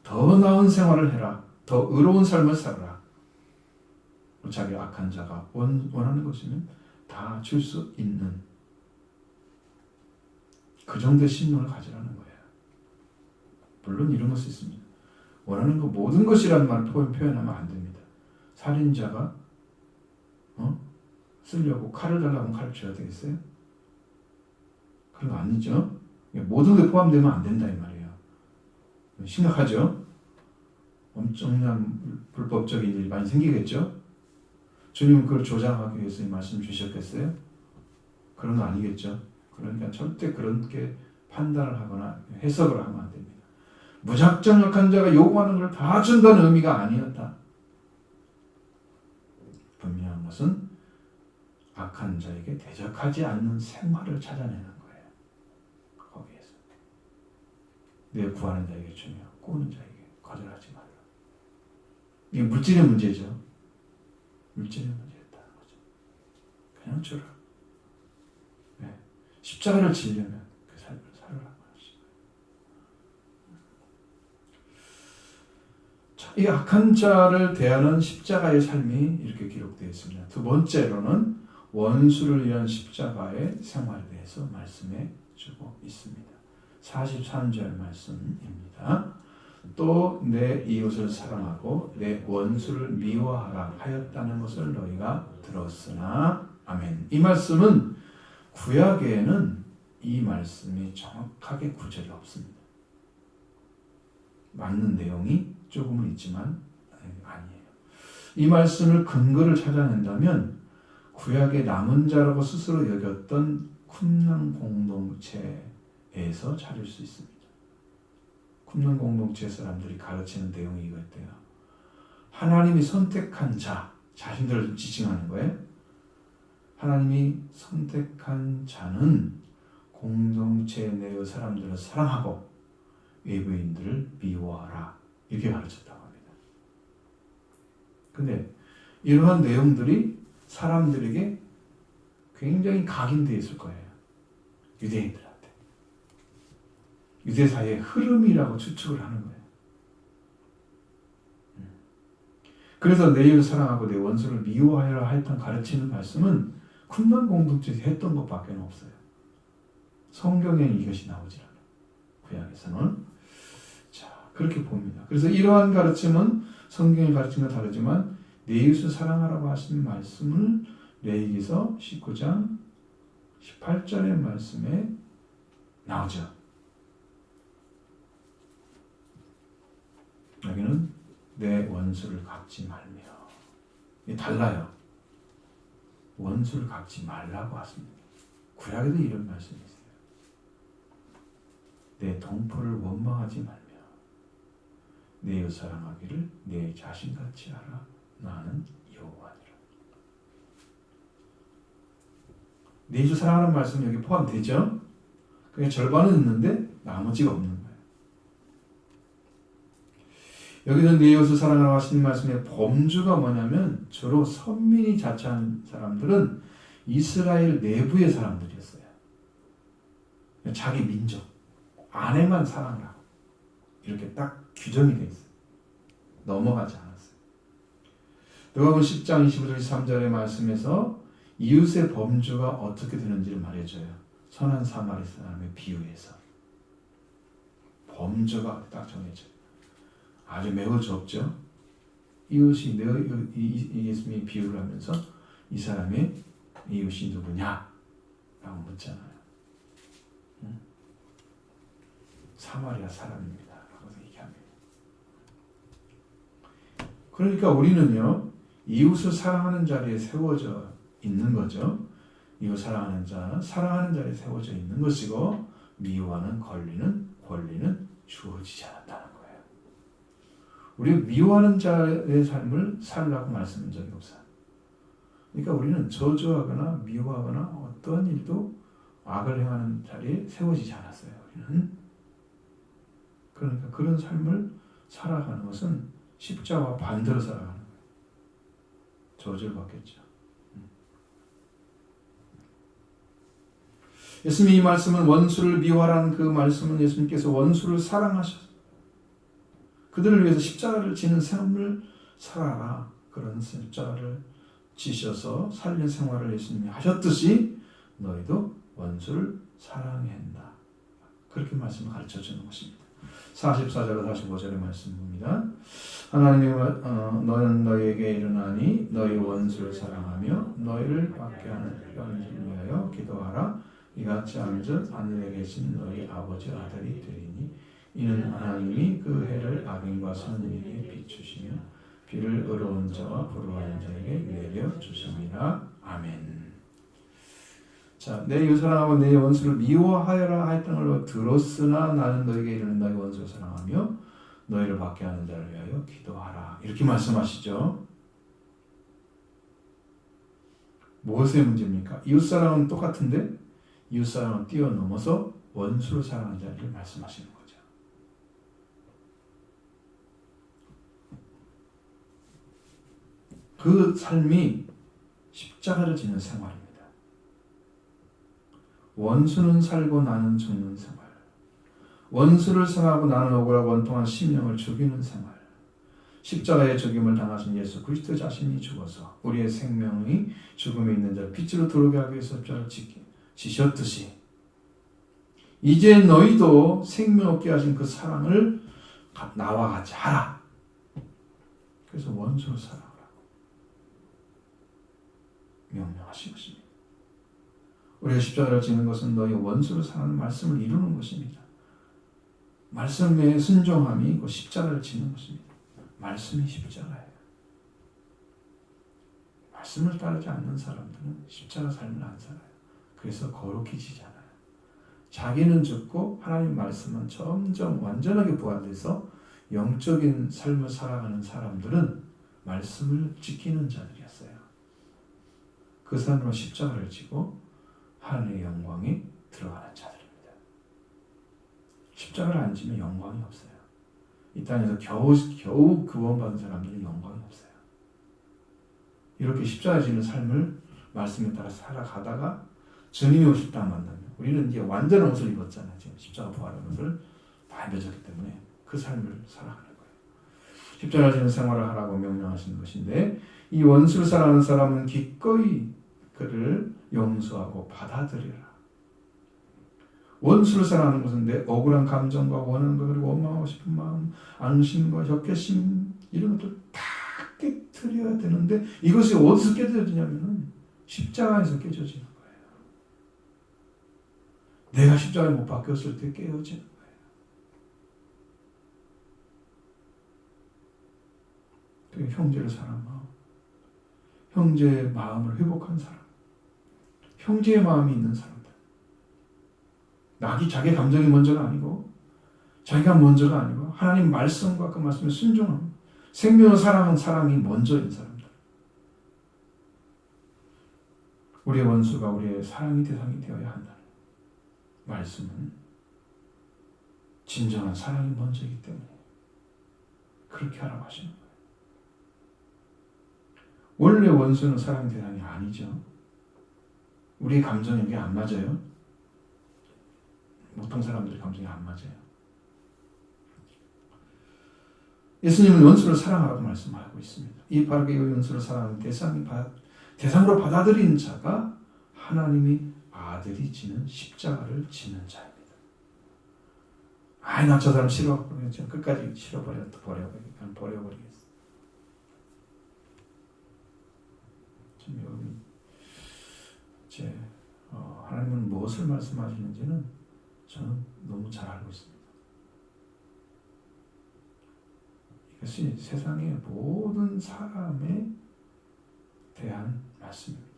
더 나은 생활을 해라. 더 의로운 삶을 살아라. 자기 악한 자가 원하는 것이면 다 줄 수 있는 그 정도의 신론을 가지라는 거예요. 물론 이런 것이 있습니다. 원하는 거 모든 것이라는 말을 표현하면 안 됩니다. 살인자가 쓰려고 칼을 달라고 하면 칼을 줘야 되겠어요? 그런 거 아니죠. 모든 게 포함되면 안 된다 이 말이에요. 심각하죠? 엄청난 불법적인 일이 많이 생기겠죠? 주님은 그걸 조장하기 위해서 이 말씀 주셨겠어요? 그런 거 아니겠죠? 그러니까 절대 그렇게 판단을 하거나 해석을 하면 안 됩니다. 무작정 약한 자가 요구하는 걸 다 준다는 의미가 아니었다. 분명한 것은 악한 자에게 대적하지 않는 생활을 찾아내는 거예요. 거기에서 내 구하는 자에게 주며 꾸는 자에게 거절하지 말라. 이게 물질의 문제죠. 물질의 문제였다는 거죠. 그냥 주라. 네. 십자가를 지려면 그 삶을 살으라고 하시고. 이 악한 자를 대하는 십자가의 삶이 이렇게 기록되어 있습니다. 두 번째로는 원수를 위한 십자가의 생활에 대해서 말씀해 주고 있습니다. 43절 말씀입니다. 또 내 이웃을 사랑하고 내 원수를 미워하라 하였다는 것을 너희가 들었으나 아멘. 이 말씀은 구약에는 이 말씀이 정확하게 구절이 없습니다. 맞는 내용이 조금은 있지만 아니에요. 이 말씀을 근거를 찾아낸다면 구약의 남은 자라고 스스로 여겼던 쿰랑 공동체에서 찾을 수 있습니다. 쿰랑 공동체 사람들이 가르치는 내용이 이거였대요. 하나님이 선택한 자, 자신들을 지칭하는 거예요. 하나님이 선택한 자는 공동체 내의 사람들을 사랑하고 외부인들을 미워하라. 이렇게 가르쳤다고 합니다. 근데 이러한 내용들이 사람들에게 굉장히 각인되어 있을 거예요. 유대인들한테. 유대 사회의 흐름이라고 추측을 하는 거예요. 그래서 내 이웃을 사랑하고 내 원수를 미워하여라 했던 가르치는 말씀은 쿰만 공동체에서 했던 것밖에 없어요. 성경에는 이것이 나오질 않아요. 구약에서는. 자, 그렇게 봅니다. 그래서 이러한 가르침은 성경의 가르침과 다르지만 내 이웃을 사랑하라고 하신 말씀을 레위기서 19장 18절의 말씀에 나오죠. 여기는 내 원수를 갚지 말며. 이게 달라요. 원수를 갚지 말라고 하십니다. 구약에도 이런 말씀이 있어요. 내 동포를 원망하지 말며 내 이웃 사랑하기를 내 자신같이 하라. 나는 여호와니라. 내 이웃 사랑하는 말씀이 여기 포함되죠? 그게 절반은 있는데 나머지가 없는 거예요. 여기는 내 이웃을 사랑하라고 하시는 말씀의 범주가 뭐냐면 주로 선민이 자처한 사람들은 이스라엘 내부의 사람들이었어요. 자기 민족 안에만 사랑을 하고 이렇게 딱 규정이 돼 있어요. 넘어가지 않았어요. 누가복음 10장 25절 23절의 말씀에서 이웃의 범주가 어떻게 되는지를 말해줘요. 선한 사마리 사람의 비유에서 범주가 딱 정해져요. 아주 매우 좁죠. 이웃이 예수님이 비유를 하면서 이 사람의 이웃이 누구냐? 라고 묻잖아요. 사마리아 사람입니다. 라고 얘기합니다. 그러니까 우리는요, 이웃을 사랑하는 자리에 세워져 있는 거죠. 이웃 사랑하는 자는 사랑하는 자리에 세워져 있는 것이고, 미워하는 권리는 주어지지 않는다는 거예요. 우리가 미워하는 자의 삶을 살라고 말씀한 적이 없어요. 그러니까 우리는 저주하거나 미워하거나 어떤 일도 악을 행하는 자리에 세워지지 않았어요. 우리는. 그러니까 그런 삶을 살아가는 것은 십자가와 반대로 살아가는 거예요. 저주를 받겠죠. 예수님이 이 말씀은 원수를 미워하라는 그 말씀은 예수님께서 원수를 사랑하셔서 그들을 위해서 십자가를 지는 삶을 살아라. 그런 십자가를 지셔서 살린 생활을 예수님이 하셨듯이 너희도 원수를 사랑해야 한다. 그렇게 말씀을 가르쳐 주는 것입니다. 44절과 45절의 말씀입니다. 하나님이 너는 너희에게 이르나니 너희 원수를 사랑하며 너희를 박해하는 편을 위하여 기도하라. 이같이 하면서 하늘에 계신 너희 아버지 아들이 되리니 이는 하나님이 그 해를 악인과 선인에게 비추시며 비를 의로운 자와 불의한 자에게 내려 주심이라. 아멘. 자, 내 이웃 사랑하고 내 원수를 미워하여라 했던 걸 들었으나 나는 너에게 이르는 너희 원수를 사랑하며 너희를 박해하는 자를 위하여 기도하라. 이렇게 말씀하시죠. 무엇의 문제입니까? 이웃 사랑은 똑같은데 이웃 사랑을 뛰어넘어서 원수를 사랑하는 자를 말씀하시는 거죠. 그 삶이 십자가를 지는 생활입니다. 원수는 살고 나는 죽는 생활. 원수를 상하고 나는 억울하고 원통한 심령을 죽이는 생활. 십자가의 죽임을 당하신 예수 그리스도 자신이 죽어서 우리의 생명이 죽음에 있는 자를 빛으로 들어오게 하기 위해서 십자가를 지셨듯이 이제 너희도 생명 얻게 하신 그 사랑을 나와 같이 하라. 그래서 원수를 사랑하라고 명령하신 것입니다. 우리가 십자가를 지는 것은 너희 원수를 사랑하는 말씀을 이루는 것입니다. 말씀에 순종함이 그 십자가를 지는 것입니다. 말씀이 십자가예요. 말씀을 따르지 않는 사람들은 십자가 삶을 안 살아요. 그래서 거룩히 지잖아요. 자기는 죽고 하나님 말씀은 점점 완전하게 부활돼서 영적인 삶을 살아가는 사람들은 말씀을 지키는 자들이었어요. 그 사람은 십자가를 지고 하나님의 영광이 들어가는 자들입니다. 십자가를 안 지면 영광이 없어요. 이 땅에서 겨우 구원받은 사람들은 영광이 없어요. 이렇게 십자가 지는 삶을 말씀에 따라 살아가다가 주님이 오실 때 만나면 우리는 이제 완전한 옷을 입었잖아요. 지금 십자가 부활한 옷을 다 입어졌기 때문에 그 삶을 살아가는 거예요. 십자가 지는 생활을 하라고 명령하시는 것인데 이 원수를 사랑하는 사람은 기꺼이 그를 용서하고 받아들여라. 원수를 사랑하는 것은 내 억울한 감정과 원하는 것 그리고 원망하고 싶은 마음, 앙심과 적개심 이런 것들 다 깨뜨려야 되는데 이것이 어디서 깨져지냐면은 십자가에서 깨져지는 거예요. 내가 십자가에 못 박혔을 때 깨어지는 거예요. 형제를 사랑하고 형제의 마음을 회복한 사람, 형제의 마음이 있는 사람들. 자기 감정이 먼저가 아니고 자기가 먼저가 아니고 하나님 말씀과 그 말씀에 순종하는 생명을 사랑하는 사랑이 먼저인 사람들. 우리의 원수가 우리의 사랑의 대상이 되어야 한다는 말씀은 진정한 사랑이 먼저이기 때문에 그렇게 하라고 하시는 거예요. 원래 원수는 사랑의 대상이 아니죠. 우리의 감정이 이게 안 맞아요. 보통 사람들의 감정이 안 맞아요. 예수님은 원수를 사랑하라고 말씀하고 있습니다. 이 바르게 원수를 사랑하는 대상으로 받아들인 자가 하나님이 아들이 지는 십자가를 지는 자입니다. 나 저 사람 싫어. 그러면 끝까지 버려버리겠어. 지금 여기 하나님은 무엇을 말씀하시는지는 저는 너무 잘 알고 있습니다. 이것이 세상의 모든 사람에 대한 말씀입니다.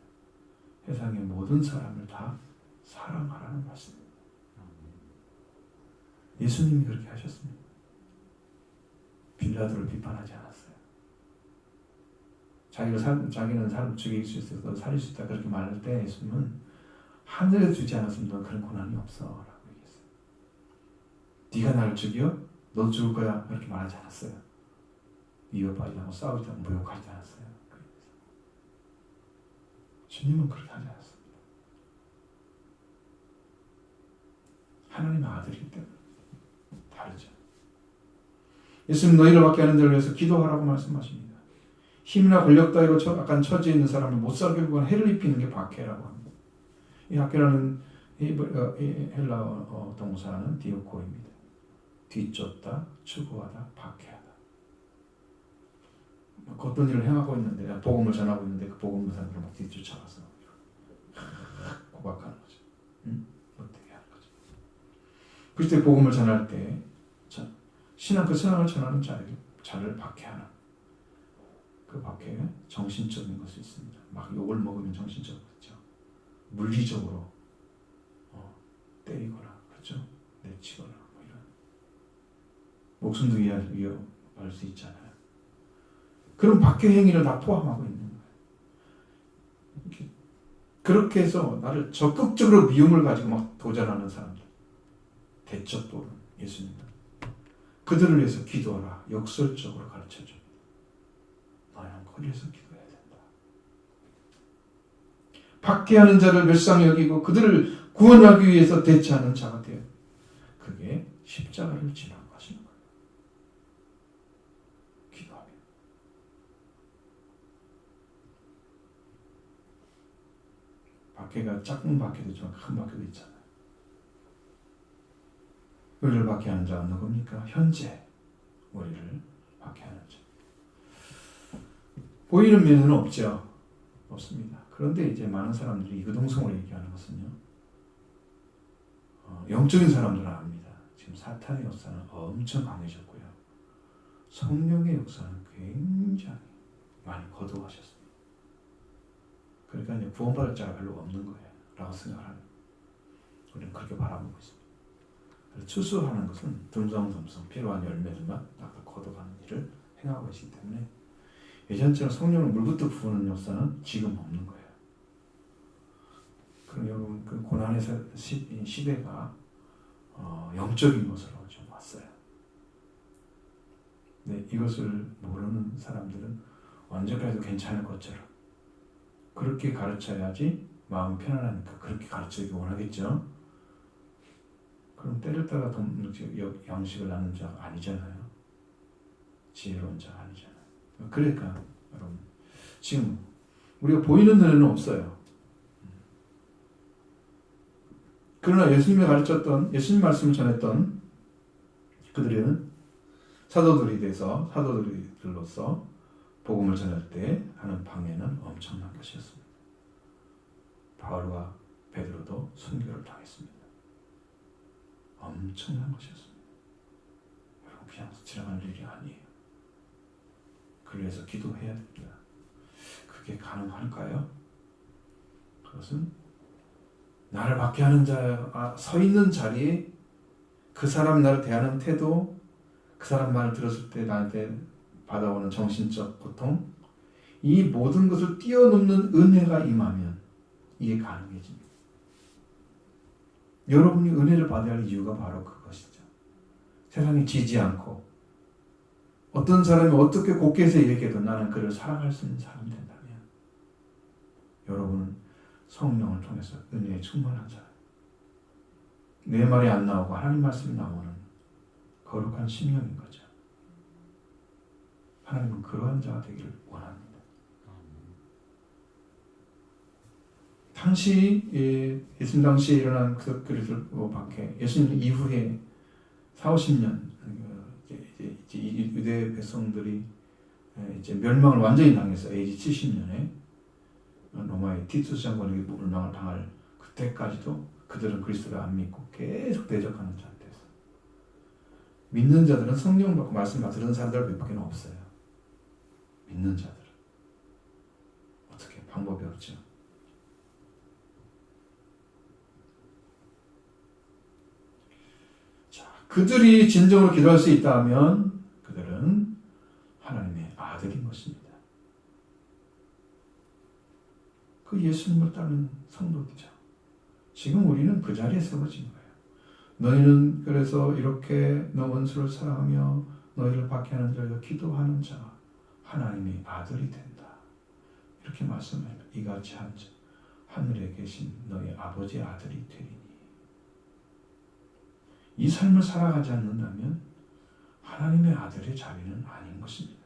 세상의 모든 사람을 다 사랑하라는 말씀입니다. 예수님이 그렇게 하셨습니다. 빌라도를 비판하지 않았어요. 자기는 사람 죽일 수 있어서 살릴 수 있다 그렇게 말할 때 예수님은 하늘에 두지 않았으면 넌 그런 고난이 없어 라고 얘기했어요. 네가 나를 죽여? 너 죽을 거야 그렇게 말하지 않았어요. 위협하지 않고 싸우지 않고 모욕하지 않았어요. 주님은 그렇게 하지 않았습니다. 하나님의 아들이기 때문에 다르죠. 예수님 너희를 받게 하는 자를 위해서 기도하라고 말씀하십니다. 힘이나 권력 따위로 약간 처지에 있는 사람을 못 살게 하거나 해를 입히는 게 박해라고 합니다. 이 박해라는 헬라어 동사는 디오코입니다. 뒤쫓다, 추구하다, 박해하다. 어떤 일을 행하고 있는데 복음을 전하고 있는데 그 복음을 사람들 막 뒤쫓아가서 고박하는 거죠. 어떻게 하는 거죠. 그때 복음을 전할 때 신앙 그 신앙을 전하는 자를 박해하는 그 박해에 정신적인 것이 있습니다. 막 욕을 먹으면 정신적으로 그렇죠. 물리적으로 때리거나 그렇죠. 내치거나 뭐 이런 목숨도 위협할 수 있잖아요. 그런 박해 행위를 다 포함하고 있는 거예요. 그렇게 해서 나를 적극적으로 미움을 가지고 막 도전하는 사람들, 대적도는 예수님은 그들을 위해서 기도하라 역설적으로 가르쳐줍니다. 너는 그를 위해서 기도해야 된다. 박해하는 자를 멸시하게 여기고 그들을 구원하기 위해서 대처하는 자가 돼요. 그게 십자가를 지나고 하시는 거예요. 기도하면. 박해가 작은 박해도 있지만 큰 박해도 있잖아요. 우리를 박해하는 자가 누굽니까? 현재 우리를 박해하는 자. 보이는 면은 없죠. 없습니다. 그런데 이제 많은 사람들이 이구동성으로 얘기하는 것은요. 영적인 사람들은 압니다. 지금 사탄의 역사는 엄청 강해졌고요. 성령의 역사는 굉장히 많이 거듭하셨습니다. 그러니까 이제 구원받을 자가 별로 없는 거예요. 라고 생각하는 우리는 그렇게 바라보고 있습니다. 추수하는 것은 듬성듬성 필요한 열매들만 거둬가는 일을 행하고 있기 때문에 예전처럼 성령을 물부터 부으는 역사는 지금 없는 거예요. 그럼 여러분 그 고난의 시대가 영적인 것으로 좀 왔어요. 근데 이것을 모르는 사람들은 언제까지도 괜찮을 것처럼 그렇게 가르쳐야지 마음이 편안하니까 그렇게 가르치기 원하겠죠. 그럼 때렸다가 양식을 낳는 자가 아니잖아요. 지혜로운 자가 아니잖아요. 그러니까 여러분 지금 우리가 보이는 눈에는 없어요. 그러나 예수님이 가르쳤던 예수님 말씀을 전했던 그들은 사도들이 돼서 사도들로서 복음을 전할 때 하는 방해는 엄청난 것이었습니다. 바울과 베드로도 순교를 당했습니다. 엄청난 것이었습니다. 여러분 그냥 지나갈 일이 아니에요. 그래서 기도해야 됩니다. 그게 가능할까요? 그것은 나를 박해하는 자, 서 있는 자리에 그 사람 나를 대하는 태도, 그 사람 말을 들었을 때 나한테 받아오는 정신적 고통, 이 모든 것을 뛰어넘는 은혜가 임하면 이게 가능해집니다. 여러분이 은혜를 받아야 할 이유가 바로 그것이죠. 세상에 지지 않고 어떤 사람이 어떻게 곳곳에서 얘기해도 나는 그를 사랑할 수 있는 사람이 된다면 여러분은 성령을 통해서 은혜에 충만한 자예요. 내 말이 안 나오고 하나님 말씀이 나오는 거룩한 심령인 거죠. 하나님은 그러한 자가 되기를 원합니다. 예수님 당시에 일어난 그들을 박해, 예수님 이후에 40-50년 이제 유대 백성들이 이제 멸망을 완전히 당해서 AD 70년에 로마의 티투스 장관에게 멸망을 당할 그때까지도 그들은 그리스도를 안 믿고 계속 대적하는 상태였어요. 믿는 자들은 성령 받고 말씀 들은 사람들 몇 밖에 없어요. 믿는 자들은 어떻게 방법이 없죠. 자, 그들이 진정으로 기도할 수 있다면 그들은 하나님의 아들인 것입니다. 그 예수님을 따르는 성도들이죠. 지금 우리는 그 자리에 세워진 거예요. 너희는 그래서 이렇게 너 원수를 사랑하며 너희를 박해하는 자여 기도하는 자가 하나님의 아들이 된다. 이렇게 말씀합니다. 이같이 한 자 하늘에 계신 너희 아버지의 아들이 되리니. 이 삶을 살아가지 않는다면 하나님의 아들의 자리는 아닌 것입니다.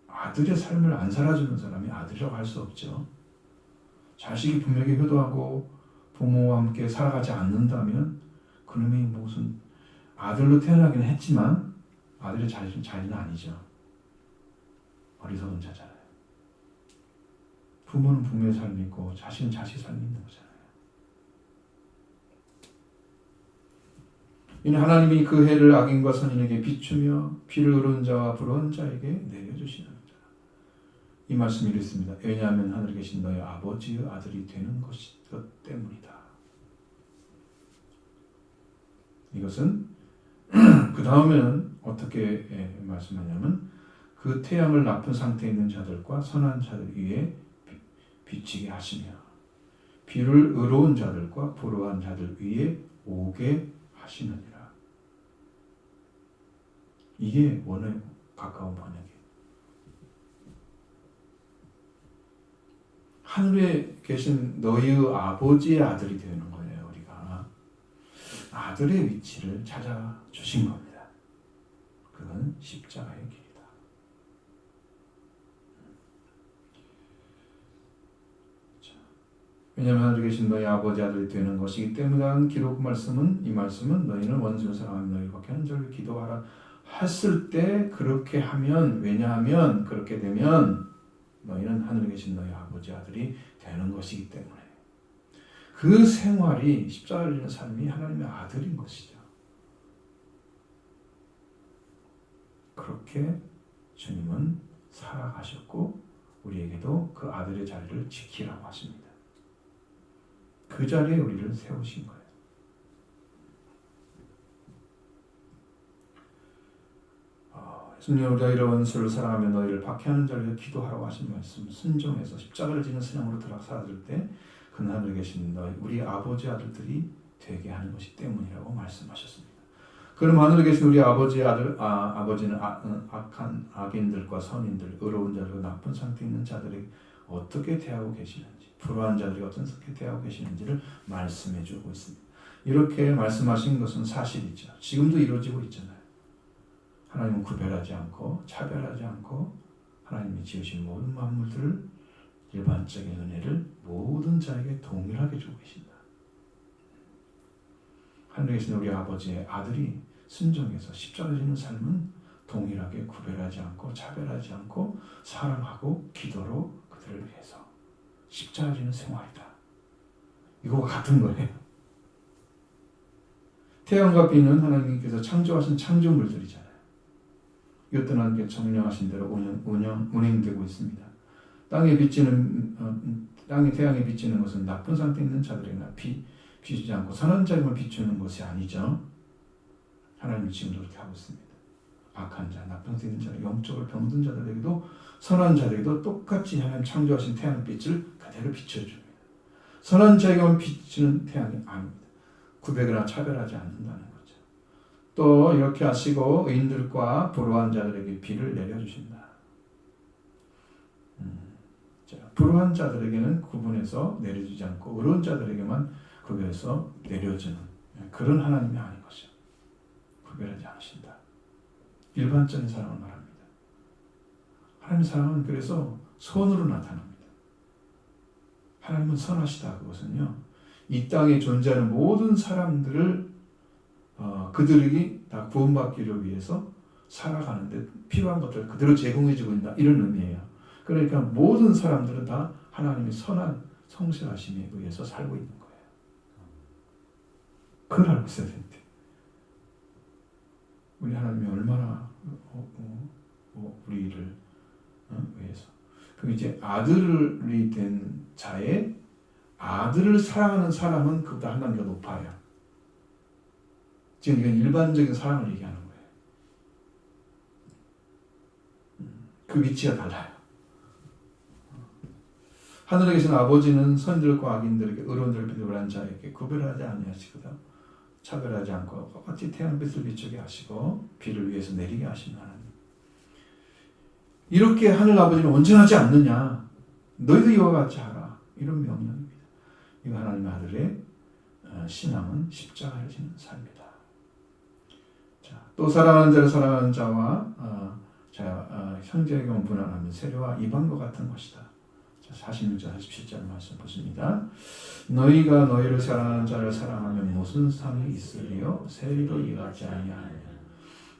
아들의 삶을 안 살아주는 사람이 아들이라고 할 수 없죠. 자식이 분명히 효도하고 부모와 함께 살아가지 않는다면 그놈이 무슨 아들로 태어나긴 했지만 아들의 자리는 아니죠. 어리석은 자잖아요. 부모는 부모의 삶이 있고 자식은 자식 삶이 있는 거잖아요. 이는 하나님이 그 해를 악인과 선인에게 비추며 비를 의로운 자와 불의한 자에게 내려주시는 자. 이 말씀이 이렇습니다. 왜냐하면 하늘에 계신 너희 아버지의 아들이 되는 것 때문이다. 이것은 그 다음에는 어떻게 말씀하냐면 그 태양을 나쁜 상태에 있는 자들과 선한 자들 위에 비치게 하시며 비를 의로운 자들과 불의한 자들 위에 오게 하시느니라. 이게 원에 가까운 번역이에요. 하늘에 계신 너희의 아버지의 아들이 되는 거예요. 우리가 아들의 위치를 찾아주신 겁니다. 그건 십자가의 길이다. 왜냐하면 하늘에 계신 너희 아버지 아들이 되는 것이기 때문에 기록 말씀은 이 말씀은 너희는 원수를 사랑하며 너희 박해하는 자를 기도하라 했을 때 그렇게 하면 왜냐하면 그렇게 되면 너희는 하늘에 계신 너희 아버지 아들이 되는 것이기 때문에 그 생활이 십자가를 지는 삶이 하나님의 아들인 것이죠. 그렇게 주님은 살아가셨고 우리에게도 그 아들의 자리를 지키라고 하십니다. 그 자리에 우리를 세우신 거예요. 예수님 우리가 이런 원수를 사랑하며 너희를 박해하는 자를 기도하라고 하신 말씀 순종해서 십자가를 지는 신앙으로 살아들 때 그는 하늘에 계신 너희 우리 아버지 아들들이 되게 하는 것이 때문이라고 말씀하셨습니다. 그럼 하늘에 계신 우리 아버지의 아버지는 악한 악인들과 선인들, 의로운 자들과 나쁜 상태에 있는 자들이 어떻게 대하고 계시는지, 불의한 자들이 어떻게 대하고 계시는지를 말씀해 주고 있습니다. 이렇게 말씀하신 것은 사실이죠. 지금도 이루어지고 있잖아요. 하나님은 구별하지 않고 차별하지 않고 하나님이 지으신 모든 만물들을 일반적인 은혜를 모든 자에게 동일하게 주고 계신다. 하늘에 계신 우리 아버지의 아들이 순종해서 십자가 지는 삶은 동일하게 구별하지 않고 차별하지 않고 사랑하고 기도로 그들을 위해서 십자가 지는 생활이다. 이거와 같은 거예요. 태양과 비는 하나님께서 창조하신 창조물들이잖아요. 이것도 하나님께 정령하신 대로 운행되고 있습니다. 땅에 태양에 비치는 것은 나쁜 상태에 있는 자들에게나 비추지 않고 선한 자에게만 비추는 것이 아니죠. 하나님이 지금도 그렇게 하고 있습니다. 악한 자, 나쁜 상태에 있는 자들, 영적으로 병든 자들에게도 선한 자들에게도 똑같이 하나님 창조하신 태양빛을 그대로 비춰줍니다. 선한 자에게만 비추는 태양이 아닙니다. 구별이나 차별하지 않는다는 거죠. 또 이렇게 하시고 의인들과 불우한 자들에게 비를 내려주신다. 불우한 자들에게는 구분해서 내려주지 않고 의로운 자들에게만 구별해서 내려주는 그런 하나님이 아닌 것이죠. 구별하지 않으신다. 일반적인 사랑을 말합니다. 하나님의 사랑은 그래서 선으로 나타납니다. 하나님은 선하시다. 그것은요, 이 땅에 존재하는 모든 사람들을 그들이 다 구원받기를 위해서 살아가는데 필요한 것들을 그대로 제공해주고 있다. 이런 의미예요. 그러니까 모든 사람들은 다 하나님의 선한 성실하심에 의해서 살고 있는 거예요. 그걸 알고 있어야 됩니다. 우리 하나님이 얼마나 우리를 위해서. 그럼 이제 아들이 된 자의 아들을 사랑하는 사람은 그보다 한 단계가 높아요. 지금 이건 일반적인 사랑을 얘기하는 거예요. 그 위치가 달라요. 하늘에 계신 아버지는 선들과 악인들에게 의로운들을 비교한 자에게 구별하지 아니하시거든. 차별하지 않고 똑같이 태양빛을 비추게 하시고 비를 위해서 내리게 하시는 하나님. 이렇게 하늘 아버지는 온전하지 않느냐? 너희도 이와 같이 하라. 이런 명령입니다. 이거 하나님 아들의 신앙은 십자가를 지는 삶이다. 자, 또 사랑하는 자를 사랑하는 자와 형제에게 분한하면 세례와 이방과 같은 것이다. 46절, 47절 말씀 보십니다. 너희가 너희를 사랑하는 자를 사랑하면 무슨 상이 있으리요? 세리도 이같지 아니하느냐.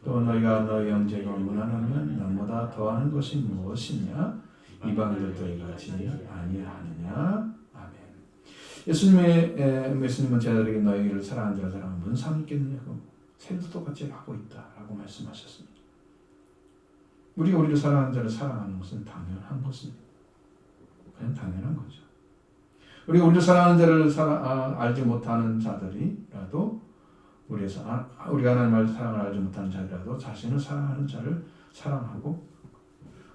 또 너희가 너희 형제가 무난하면 너보다 더하는 것이 무엇이냐? 이방인들도 이같이 아니하느냐. 아멘. 예수님은 제자들에게 너희를 사랑하는 자를 사랑하면 무슨 상이 있겠느냐고 세리도 똑같이 하고 있다라고 말씀하셨습니다. 우리가 우리를 사랑하는 자를 사랑하는 것은 당연한 것입니다. 그냥 당연한 거죠. 우리가 우리를 사랑하는 자를 알지 못하는 자들이라도 우리가 하나님의 사랑을 알지 못하는 자들이라도 자신을 사랑하는 자를 사랑하고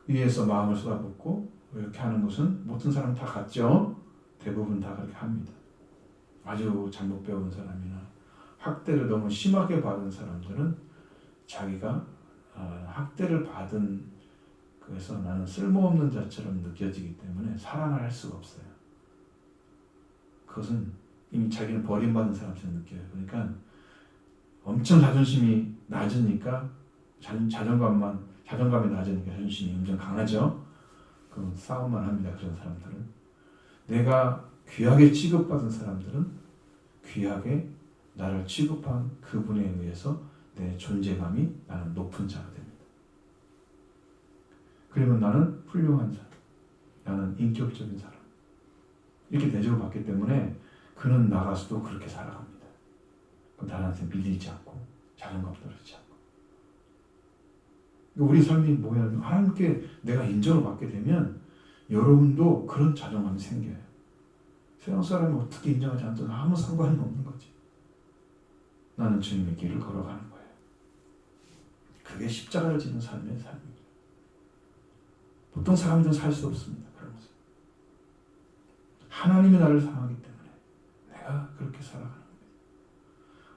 위에서 마음을 쏟아붓고 이렇게 하는 것은 모든 사람 다 같죠. 대부분 다 그렇게 합니다. 아주 잘못 배운 사람이나 학대를 너무 심하게 받은 사람들은 자기가 학대를 받은 그래서 나는 쓸모없는 자처럼 느껴지기 때문에 사랑을 할 수가 없어요. 그것은 이미 자기는 버림받은 사람처럼 느껴요. 그러니까 엄청 자존심이 낮으니까 자존감이 낮으니까 자존심이 엄청 강하죠. 그럼 싸움만 합니다. 그런 사람들은. 내가 귀하게 취급받은 사람들은 귀하게 나를 취급한 그분에 의해서 내 존재감이 나는 높은 자가 됩니다. 그러면 나는 훌륭한 사람, 나는 인격적인 사람 이렇게 대접을 받기 때문에 그는 나가서도 그렇게 살아갑니다. 나한테 밀리지 않고 자존감 떨어지지 않고. 우리 삶이 뭐야? 하나님께 내가 인정을 받게 되면 여러분도 그런 자존감이 생겨요. 세상 사람이 어떻게 인정하지 않든 아무 상관이 없는 거지. 나는 주님의 길을 걸어가는 거예요. 그게 십자가를 지는 삶의 삶입니다. 보통 사람들은 살 수 없습니다. 그런 모습. 하나님이 나를 사랑하기 때문에 내가 그렇게 살아가는 겁니다.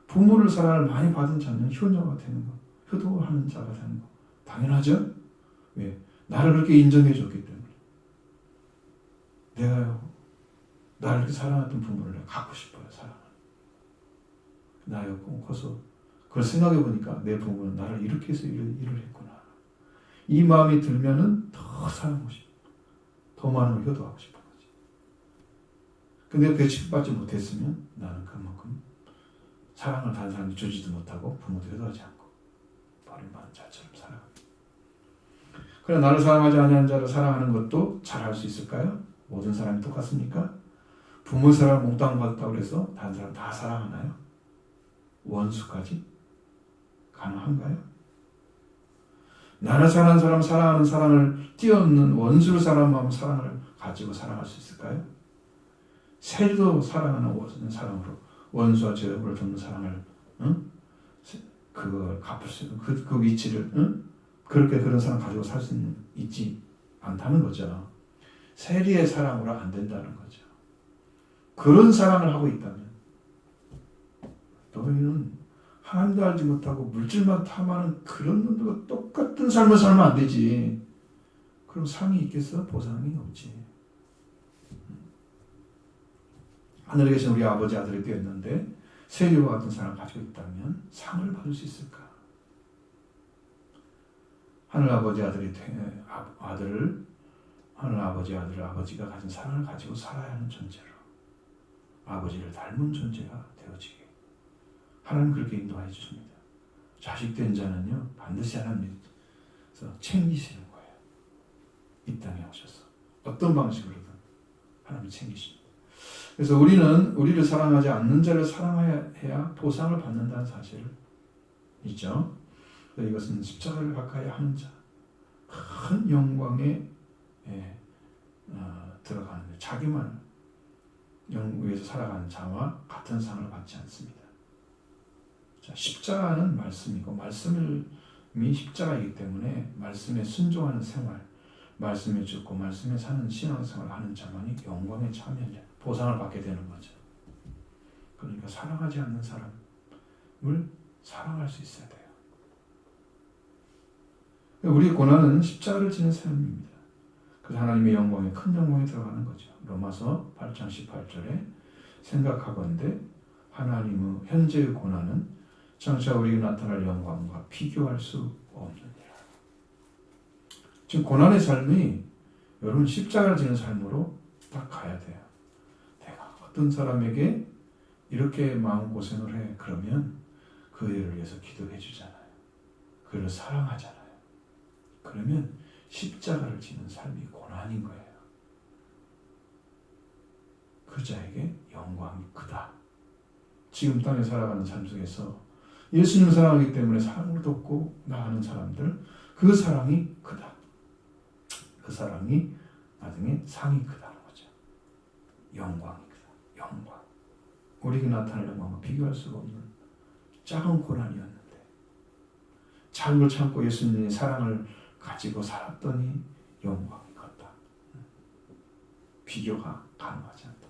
부모를 사랑을 많이 받은 자는 효녀가 되는 거, 효도하는 자가 되는 거 당연하죠? 왜? 나를 그렇게 인정해 줬기 때문에. 내가요, 나를 그렇게 사랑했던 부모를 내가 갖고 싶어요. 사랑을. 나였고 커서 그걸 생각해 보니까 내 부모는 나를 이렇게 해서 일을 했구나. 이 마음이 들면은 더 사랑하고 싶어. 더 많은 걸 효도하고 싶은 거지. 근데 그게 취급받지 못했으면 나는 그만큼 사랑을 다른 사람이 주지도 못하고 부모도 효도하지 않고 버림받은 자처럼 살아갑니다. 그러나 나를 사랑하지 아니하는 자를 사랑하는 것도 잘할 수 있을까요? 모든 사람이 똑같습니까? 부모 사랑 몽땅 받았다고 해서 다른 사람 다 사랑하나요? 원수까지? 가능한가요? 나를 사랑하는 사랑하는 사랑을 뛰어넘는 원수를 사랑하는 사랑을 가지고 사랑할 수 있을까요? 세리도 사랑하는 사랑으로 원수와 죄업을 돕는 사랑을 그걸 갚을 수 있는 그 위치를 그렇게 그런 사랑 가지고 살 수 있지 않다는 거죠. 세리의 사랑으로 안 된다는 거죠. 그런 사랑을 하고 있다면 너희는 하나님도 알지 못하고 물질만 탐하는 그런 놈들과 똑같은 삶을 살면 안 되지. 그럼 상이 있겠어? 보상이 없지. 하늘에 계신 우리 아버지 아들이 되었는데 세리와 같은 사랑을 가지고 있다면 상을 받을 수 있을까? 하늘 아버지 아들을 하늘 아버지 아들을 아버지가 가진 사랑을 가지고 살아야 하는 존재로 아버지를 닮은 존재가 되어지게 하나님 그렇게 인도해 주십니다. 자식된 자는요 반드시 하나님께서 챙기시는 거예요. 이 땅에 오셔서 어떤 방식으로든 하나님이 챙기십니다. 그래서 우리는 우리를 사랑하지 않는 자를 사랑해야 보상을 받는다는 사실을 있죠. 이것은 십자가를 가까이 하는 자, 큰 영광에 들어가는데 자기만 위에서 살아가는 자와 같은 상을 받지 않습니다. 자, 십자가는 말씀이고 말씀이 십자가이기 때문에 말씀에 순종하는 생활, 말씀에 죽고 말씀에 사는 신앙생활을 하는 자만이 영광에 참여하자 보상을 받게 되는 거죠. 그러니까 사랑하지 않는 사람을 사랑할 수 있어야 돼요. 우리의 고난은 십자가를 지는 삶입니다. 그래서 하나님의 영광에 큰 영광에 들어가는 거죠. 로마서 8장 18절에 생각하건대 하나님의 현재의 고난은 장차 우리에게 나타날 영광과 비교할 수 없느니라. 지금 고난의 삶이 여러분 십자가를 지는 삶으로 딱 가야 돼요. 내가 어떤 사람에게 이렇게 마음고생을 해. 그러면 그 일을 위해서 기도해 주잖아요. 그를 사랑하잖아요. 그러면 십자가를 지는 삶이 고난인 거예요. 그 자에게 영광이 크다. 지금 땅에 살아가는 삶 속에서 예수님을 사랑하기 때문에 사랑을 돕고 나가는 사람들, 그 사랑이 크다. 그 사랑이 나중에 상이 크다는 거죠. 영광이 크다. 영광. 우리에게 나타날 영광과 비교할 수가 없는 작은 고난이었는데 작은 걸 참고 예수님의 사랑을 가지고 살았더니 영광이 컸다. 비교가 가능하지 않다.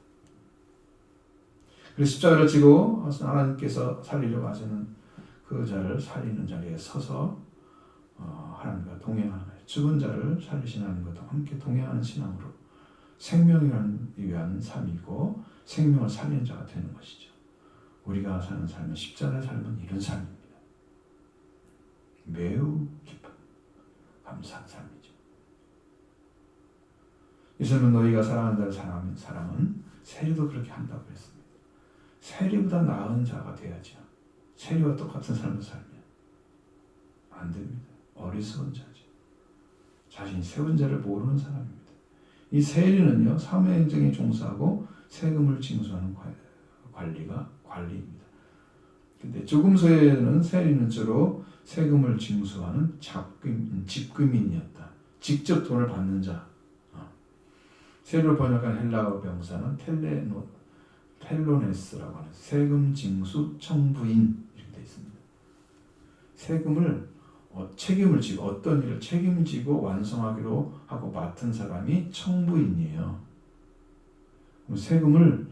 그래서 십자가를 지고 하나님께서 살리려고 하시는 그 자를 살리는 자리에 서서 하나님과 동행하는 거예요. 죽은 자를 살리신 하나님과 함께 동행하는 신앙으로 생명을 위한 삶이고 생명을 살리는 자가 되는 것이죠. 우리가 사는 삶은 십자가의 삶은 이런 삶입니다. 매우 기쁜 감사한 삶이죠. 예수님은 너희가 사랑하는 자를 사랑하면 사랑은 세리도 그렇게 한다고 했습니다. 세리보다 나은 자가 돼야죠. 세리와 똑같은 삶을 살면 안 됩니다. 어리석은 자죠. 자신이 세운 자를 모르는 사람입니다. 이 세리는요 사무행정에 종사하고 세금을 징수하는 관리입니다. 근데 조금서에는 세리는 주로 세금을 징수하는 집금인이었다. 직접 돈을 받는 자. 세리로 번역한 헬라어 명사는 텔로네스라고 하는 세금 징수 청부인 이렇게 되어 있습니다. 세금을 책임을 지고 어떤 일을 책임지고 완성하기로 하고 맡은 사람이 청부인이에요. 세금을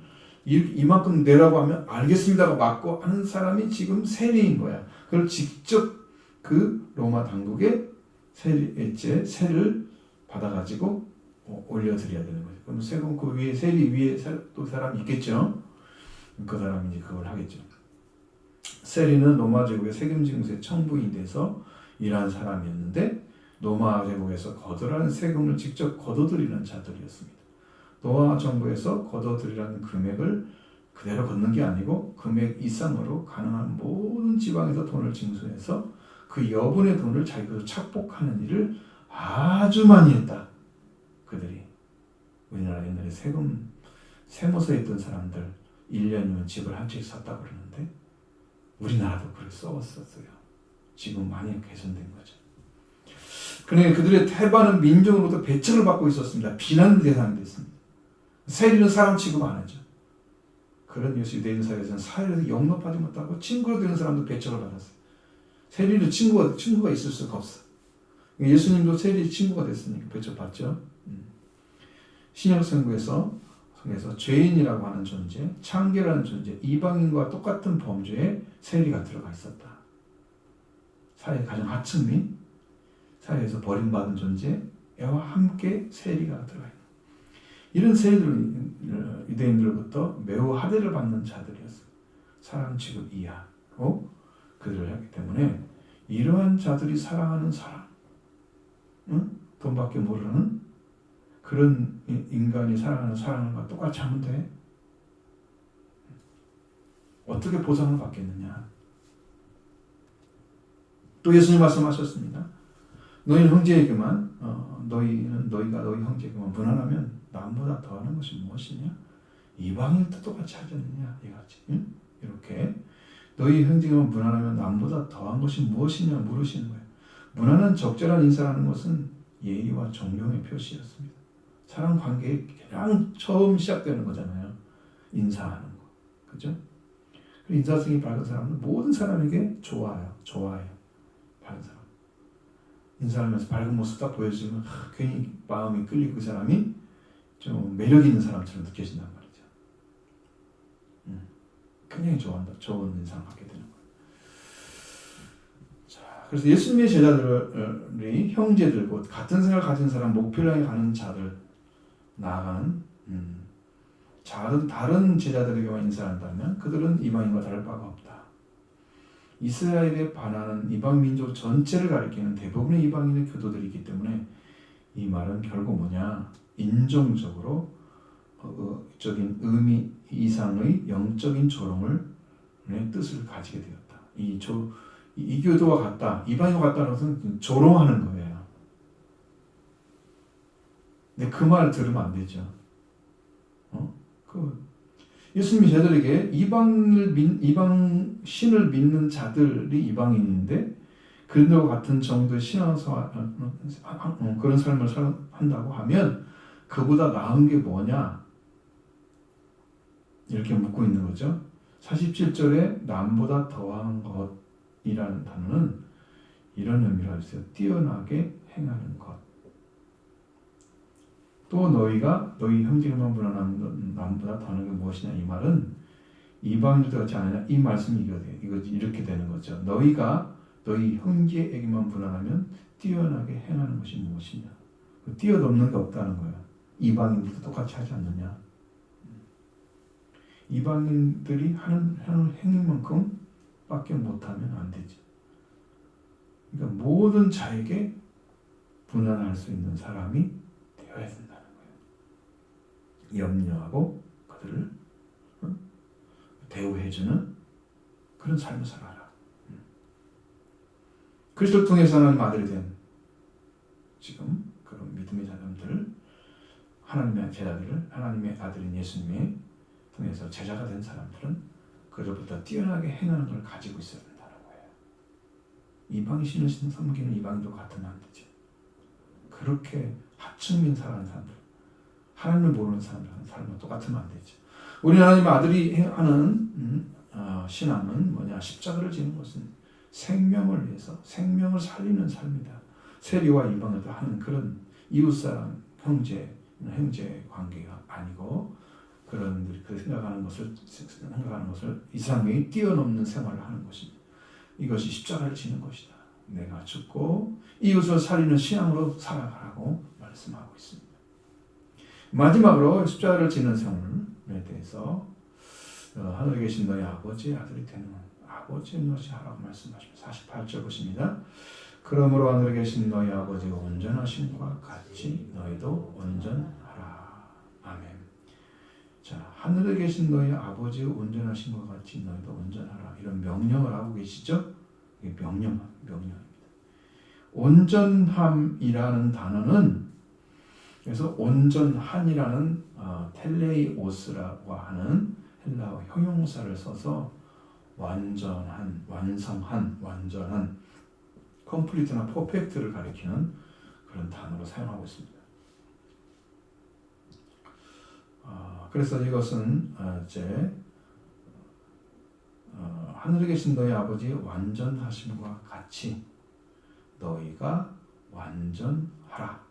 이만큼 내라고 하면 알겠습니다가 맞고 하는 사람이 지금 세리인 거야. 그걸 직접 그 로마 당국에 세를 받아가지고 올려드려야 되는 거죠. 그럼 세금 그 위에 세리 위에 또 사람이 있겠죠. 그 사람이 이제 그걸 하겠죠. 세리는 로마 제국의 세금 징수의 청부인이 돼서 일한 사람이었는데 로마 제국에서 거두라는 세금을 직접 거둬들이는 자들이었습니다. 로마 정부에서 거둬들이라는 금액을 그대로 걷는 게 아니고 금액 이상으로 가능한 모든 지방에서 돈을 징수해서 그 여분의 돈을 자기가 착복하는 일을 아주 많이 했다. 그들이 우리나라 옛날에 세무서에 있던 사람들 1년이면 집을 한 채 샀다고 그러는데 우리나라도 그렇게 써왔었어요. 지금 많이 개선된 거죠. 그러니까 그들의 태반은 민족으로부터 배척을 받고 있었습니다. 비난 대상이 됐습니다. 세리는 사람 취급 안 하죠. 그런 유대인 사회에서는 사회에서 영접하지 못하고 친구로 되는 사람도 배척을 받았어요. 세리는 친구가 있을 수가 없어. 예수님도 세리 친구가 됐으니까 배척받죠. 신약성경에서 죄인이라고 하는 존재, 창계라는 존재, 이방인과 똑같은 범죄에 세리가 들어가 있었다. 사회의 가장 하층민, 사회에서 버림받은 존재와 함께 세리가 들어가 있다. 이런 세리들은 유대인들로부터 매우 하대를 받는 자들이었어요. 사람 취급 이하로 그들을 하기 때문에 이러한 자들이 사랑하는 사람, 돈밖에 모르는 그런 인간이 사랑하는 사랑과 똑같이 하면 돼. 어떻게 보상을 받겠느냐. 또 예수님 말씀하셨습니다. 너희 형제에게만 너희가 너희 형제에게만 무난하면 남보다 더하는 것이 무엇이냐? 이방인도 똑같이 하지 않느냐? 이같이 이렇게 너희 형제에게만 무난하면 남보다 더한 것이 무엇이냐 물으시는 거예요. 무난한 적절한 인사라는 것은 예의와 존경의 표시였습니다. 사람 관계에 가장 처음 시작되는 거잖아요. 인사하는 거. 그죠? 인사성이 밝은 사람은 모든 사람에게 좋아요. 밝은 사람. 인사하면서 밝은 모습 딱 보여주면 괜히 마음이 끌리고 그 사람이 좀 매력 있는 사람처럼 느껴진단 말이죠. 굉장히 좋은 인상을 갖게 되는 거예요. 자, 그래서 예수님의 제자들이 형제들, 같은 생각을 가진 사람, 목표를 향해 가는 자들, 나아가는 다른 제자들에게만 인사한다면 그들은 이방인과 다를 바가 없다. 이스라엘에 반하는 이방 민족 전체를 가리키는 대부분의 이방인의 교도들이기 때문에 이 말은 결국 뭐냐? 인종적으로 적인 의미 이상의 영적인 조롱을 뜻을 가지게 되었다. 이 교도와 같다, 이방인과 같다는 것은 조롱하는 거예요. 근데 그 말 들으면 안 되죠. 예수님이 저들에게 이방 신을 믿는 자들이 이방인인데 그들과 같은 정도의 신앙생활 그런 삶을 한다고 하면 그보다 나은 게 뭐냐? 이렇게 묻고 있는 거죠. 47절에 남보다 더한 것이라는 단어는 이런 의미가 있어요. 뛰어나게 행하는 것. 또 너희가 너희 형제만 불안한 남보다 더하는 게 무엇이냐? 이 말은 이방인들도 같지 않느냐? 이 말씀이 이렇게 되는 거죠. 너희가 너희 형제에게만 불안하면 뛰어나게 행하는 것이 무엇이냐? 뛰어넘는 게 없다는 거예요. 이방인들도 똑같이 하지 않느냐? 이방인들이 하는 행위만큼 밖에 못하면 안 되지. 그러니까 모든 자에게 분한할 수 있는 사람이 되어야 된다는 거예요. 염려하고 그들을 대우해주는 그런 삶을 살아라. 그리스도를 통해서 하나님 아들이 된 지금 그런 믿음의 사람들, 하나님의 제자들을 하나님의 아들인 예수님의 통해서 제자가 된 사람들은 그들보다 뛰어나게 행하는 걸 가지고 있어야 된다는 거예요. 이방인 신을 섬기는 이방인도 같으면 안 되죠. 그렇게 하층민 살아가는 사람들, 하나님을 모르는 사람들 하는 삶과 똑같으면 안 되죠. 우리 하나님의 아들이 하는 신앙은 뭐냐? 십자가를 지는 것은 생명을 위해서 생명을 살리는 삶이다. 세리와 이방을 하는 그런 이웃사람, 형제 관계가 아니고 그런 그 생각하는 것을 이상이 뛰어넘는 생활을 하는 것입니다. 이것이 십자가를 지는 것이다. 내가 죽고 이웃을 살리는 신앙으로 살아가라고 말씀하고 있습니다. 마지막으로 십자가를 지는 생활에 대해서 하늘에 계신 너희 아버지의 아들이 되는 아버지의 것이 하라고 말씀하십니다. 48절 보십니다. 그러므로 하늘에 계신 너희 아버지가 온전하심과 같이 너희도 온전하라. 아멘. 자, 하늘에 계신 너희 아버지가 온전하심과 같이 너희도 온전하라. 이런 명령을 하고 계시죠? 이게 명령입니다. 온전함이라는 단어는 그래서 온전한이라는 텔레이오스라고 하는 헬라어 형용사를 써서 완전한, 완성한, 완전한, 컴플리트나 퍼펙트를 가리키는 그런 단어로 사용하고 있습니다. 그래서 이것은 하늘에 계신 너희 아버지 완전하심과 같이 너희가 완전하라.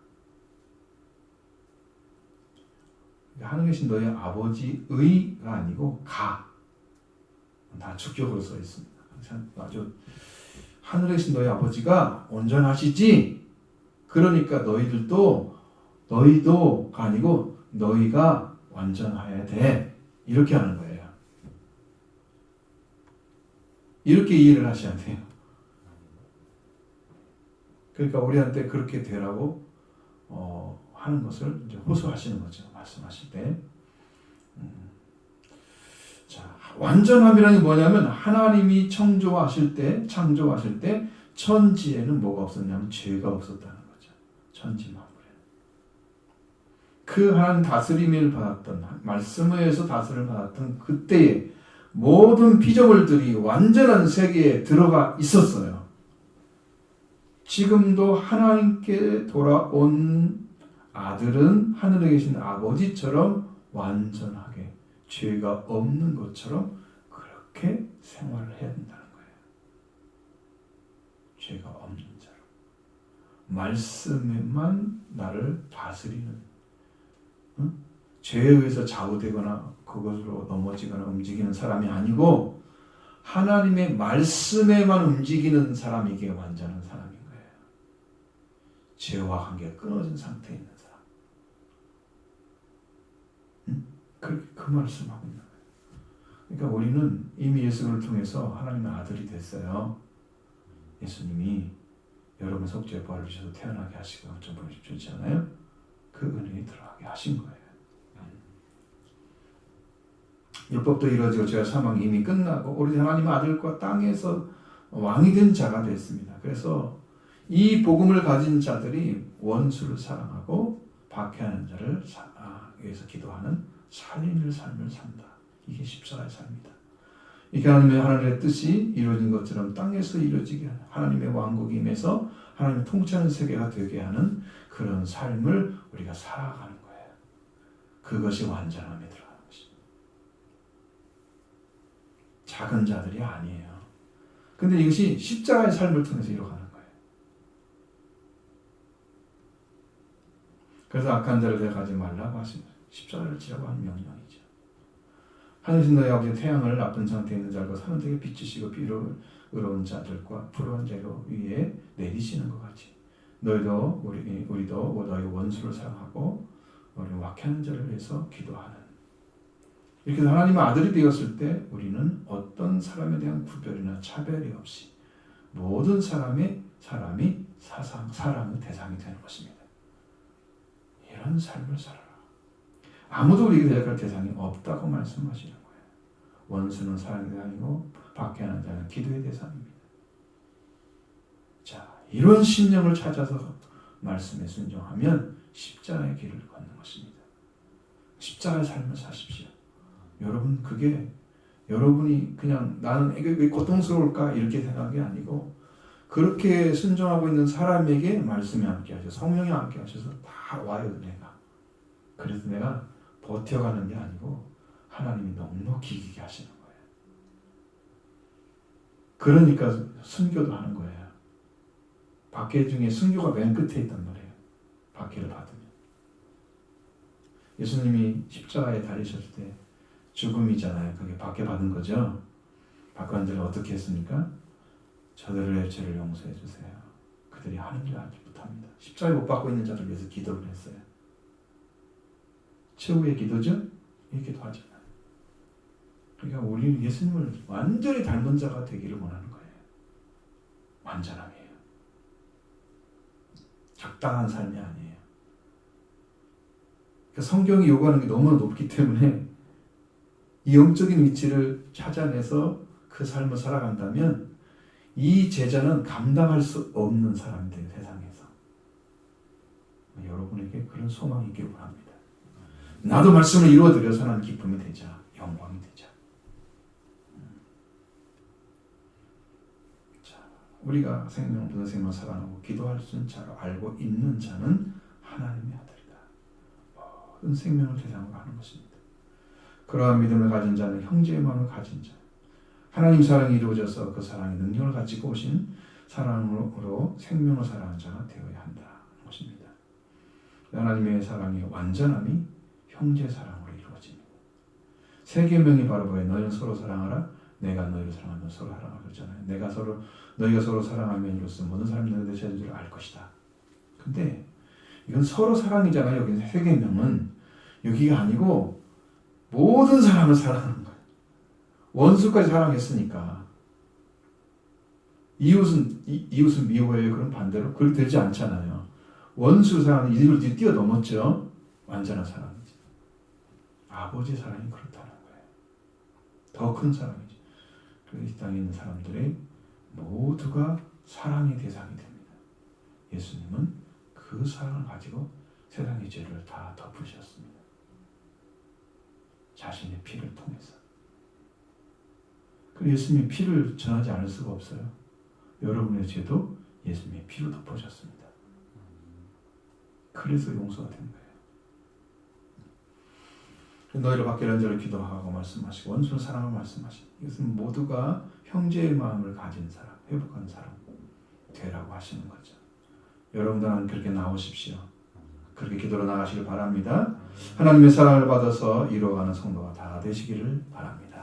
하늘에 계신 너희 아버지의가 아니고 다 주격으로 써 있습니다. 아주 하늘에 계신 너희 아버지가 온전하시지. 그러니까 너희도가 아니고 너희가 완전해야 돼. 이렇게 하는 거예요. 이렇게 이해를 하셔야 돼요. 그러니까 우리한테 그렇게 되라고 하는 것을 이제 호소하시는 거죠. 말씀하실 때. 자, 완전함이라는 게 뭐냐면 하나님이 창조하실 때 천지에는 뭐가 없었냐면 죄가 없었다는 거죠. 천지 만물에. 그 하나님 다스림을 받았던 말씀에 의해서 다스림을 받았던 그때의 모든 피조물들이 완전한 세계에 들어가 있었어요. 지금도 하나님께 돌아온 아들은 하늘에 계신 아버지처럼 완전하게 죄가 없는 것처럼 그렇게 생활을 해야 된다는 거예요. 죄가 없는 자로. 말씀에만 나를 다스리는, 죄에 의해서 좌우되거나 그것으로 넘어지거나 움직이는 사람이 아니고 하나님의 말씀에만 움직이는 사람이 이게 완전한 사람인 거예요. 죄와 관계가 끊어진 상태에 있는 사람. 그 말씀하고 있는 거예요. 그러니까 우리는 이미 예수를 통해서 하나님의 아들이 됐어요. 예수님이 여러분 속죄의 부활을 주셔서 태어나게 하시고 좀 보여주지 않아요? 그 은혜에 들어가게 하신 거예요. 율법도 이루어지고 죄와 사망이 이미 끝나고 우리 하나님의 아들과 땅에서 왕이 된 자가 됐습니다. 그래서 이 복음을 가진 자들이 원수를 사랑하고 박해하는 자를 위해서 기도하는 살인의 삶을 산다. 이게 십자가의 삶이다. 이게 하나님의 뜻이 이루어진 것처럼 땅에서 이루어지게 하는 하나님의 왕국이 임해서 하나님의 통치하는 세계가 되게 하는 그런 삶을 우리가 살아가는 거예요. 그것이 완전함에 들어가는 것입니다. 작은 자들이 아니에요. 근데 이것이 십자가의 삶을 통해서 이루어가는 거예요. 그래서 악한 자를 대하지 말라고 하십니다. 십자가를 지라고 하는 명령이죠. 하늘신 너희 아버지 태양을 나쁜 상태에 있는 자들과 사는 데에 비추시고 의로운 자들과 불의한 자로 위에 내리시는 것 같이 너희도 우리도 너희 원수를 사랑하고 우리 박해하는 자를 위해서 기도하는. 이렇게 하나님의 아들이 되었을 때 우리는 어떤 사람에 대한 구별이나 차별이 없이 모든 사람이 사랑의 대상이 되는 것입니다. 이런 삶을 살아라. 아무도 우리에게 대적할 대상이 없다고 말씀하시는 거예요. 원수는 사랑의 대상이고 박해하는 자는 기도의 대상입니다. 자, 이런 심령을 찾아서 말씀에 순종하면 십자가의 길을 걷는 것입니다. 십자가의 삶을 사십시오. 여러분, 그게 여러분이 그냥 나는 왜 고통스러울까 이렇게 생각이 아니고 그렇게 순종하고 있는 사람에게 말씀이 함께 하셔서 성령이 함께 하셔서 다 와요, 은혜가. 그래서 내가 버텨가는 게 아니고 하나님이 넉넉히 이기게 하시는 거예요. 그러니까 순교도 하는 거예요. 박해 중에 순교가 맨 끝에 있단 말이에요. 박해를 받으면. 예수님이 십자가에 달리셨을 때 죽음이잖아요. 그게 박해 받은 거죠. 박해한 자를 어떻게 했습니까? 저들의 죄를 용서해 주세요. 그들이 하는 줄 알지 못합니다. 십자가에 못 박고 있는 자를 위해서 기도를 했어요. 최후의 기도죠? 이 기도하잖아요. 그러니까 우리는 예수님을 완전히 닮은 자가 되기를 원하는 거예요. 완전함이에요. 적당한 삶이 아니에요. 그러니까 성경이 요구하는 게 너무 높기 때문에 이 영적인 위치를 찾아내서 그 삶을 살아간다면 이 제자는 감당할 수 없는 사람이 돼요. 세상에서. 여러분에게 그런 소망이 있기를 원합니다. 나도 말씀을 이루어드려서 하나님 기쁨이 되자. 영광이 되자. 자, 우리가 생명 없는 생명을 사랑하고 기도할 수 있는 자로 알고 있는 자는 하나님의 아들이다. 모든 생명을 대상으로 하는 것입니다. 그러한 믿음을 가진 자는 형제의 마음을 가진 자. 하나님 사랑이 이루어져서 그 사랑의 능력을 가지고 오신 사랑으로 생명을 사랑하는 자가 되어야 한다는 것입니다. 하나님의 사랑의 완전함이 형제 사랑으로 이루어집니다. 세 계명이 바로 뭐예요? 너희는 서로 사랑하라. 내가 너희를 사랑하면 서로 사랑하라 그랬잖아요. 너희가 서로 사랑하면 이로써 모든 사람이 너희를 되시는 줄 알 것이다. 근데 이건 서로 사랑이잖아요. 여기 세 계명은 여기가 아니고 모든 사람을 사랑하는 거예요. 원수까지 사랑했으니까 이웃은 미워해요. 그럼 반대로 그렇게 되지 않잖아요. 원수 사랑은 이들을 뛰어넘었죠. 완전한 사랑이지. 아버지 사랑이 그렇다는 거예요. 더 큰 사랑이지. 그래서 이 땅에 있는 사람들의 모두가 사랑의 대상이 됩니다. 예수님은 그 사랑을 가지고 세상의 죄를 다 덮으셨습니다. 자신의 피를 통해서. 그 예수님의 피를 전하지 않을 수가 없어요. 여러분의 죄도 예수님의 피로 덮어졌습니다. 그래서 용서가 된 거예요. 너희를 밖에 런저를 기도하고 말씀하시고 원수를 사랑하고 말씀하시고 이것은 모두가 형제의 마음을 가진 사람, 회복한 사람 되라고 하시는 거죠. 여러분들은 그렇게 나오십시오. 그렇게 기도로 나가시길 바랍니다. 하나님의 사랑을 받아서 이루어가는 성도가 다 되시기를 바랍니다.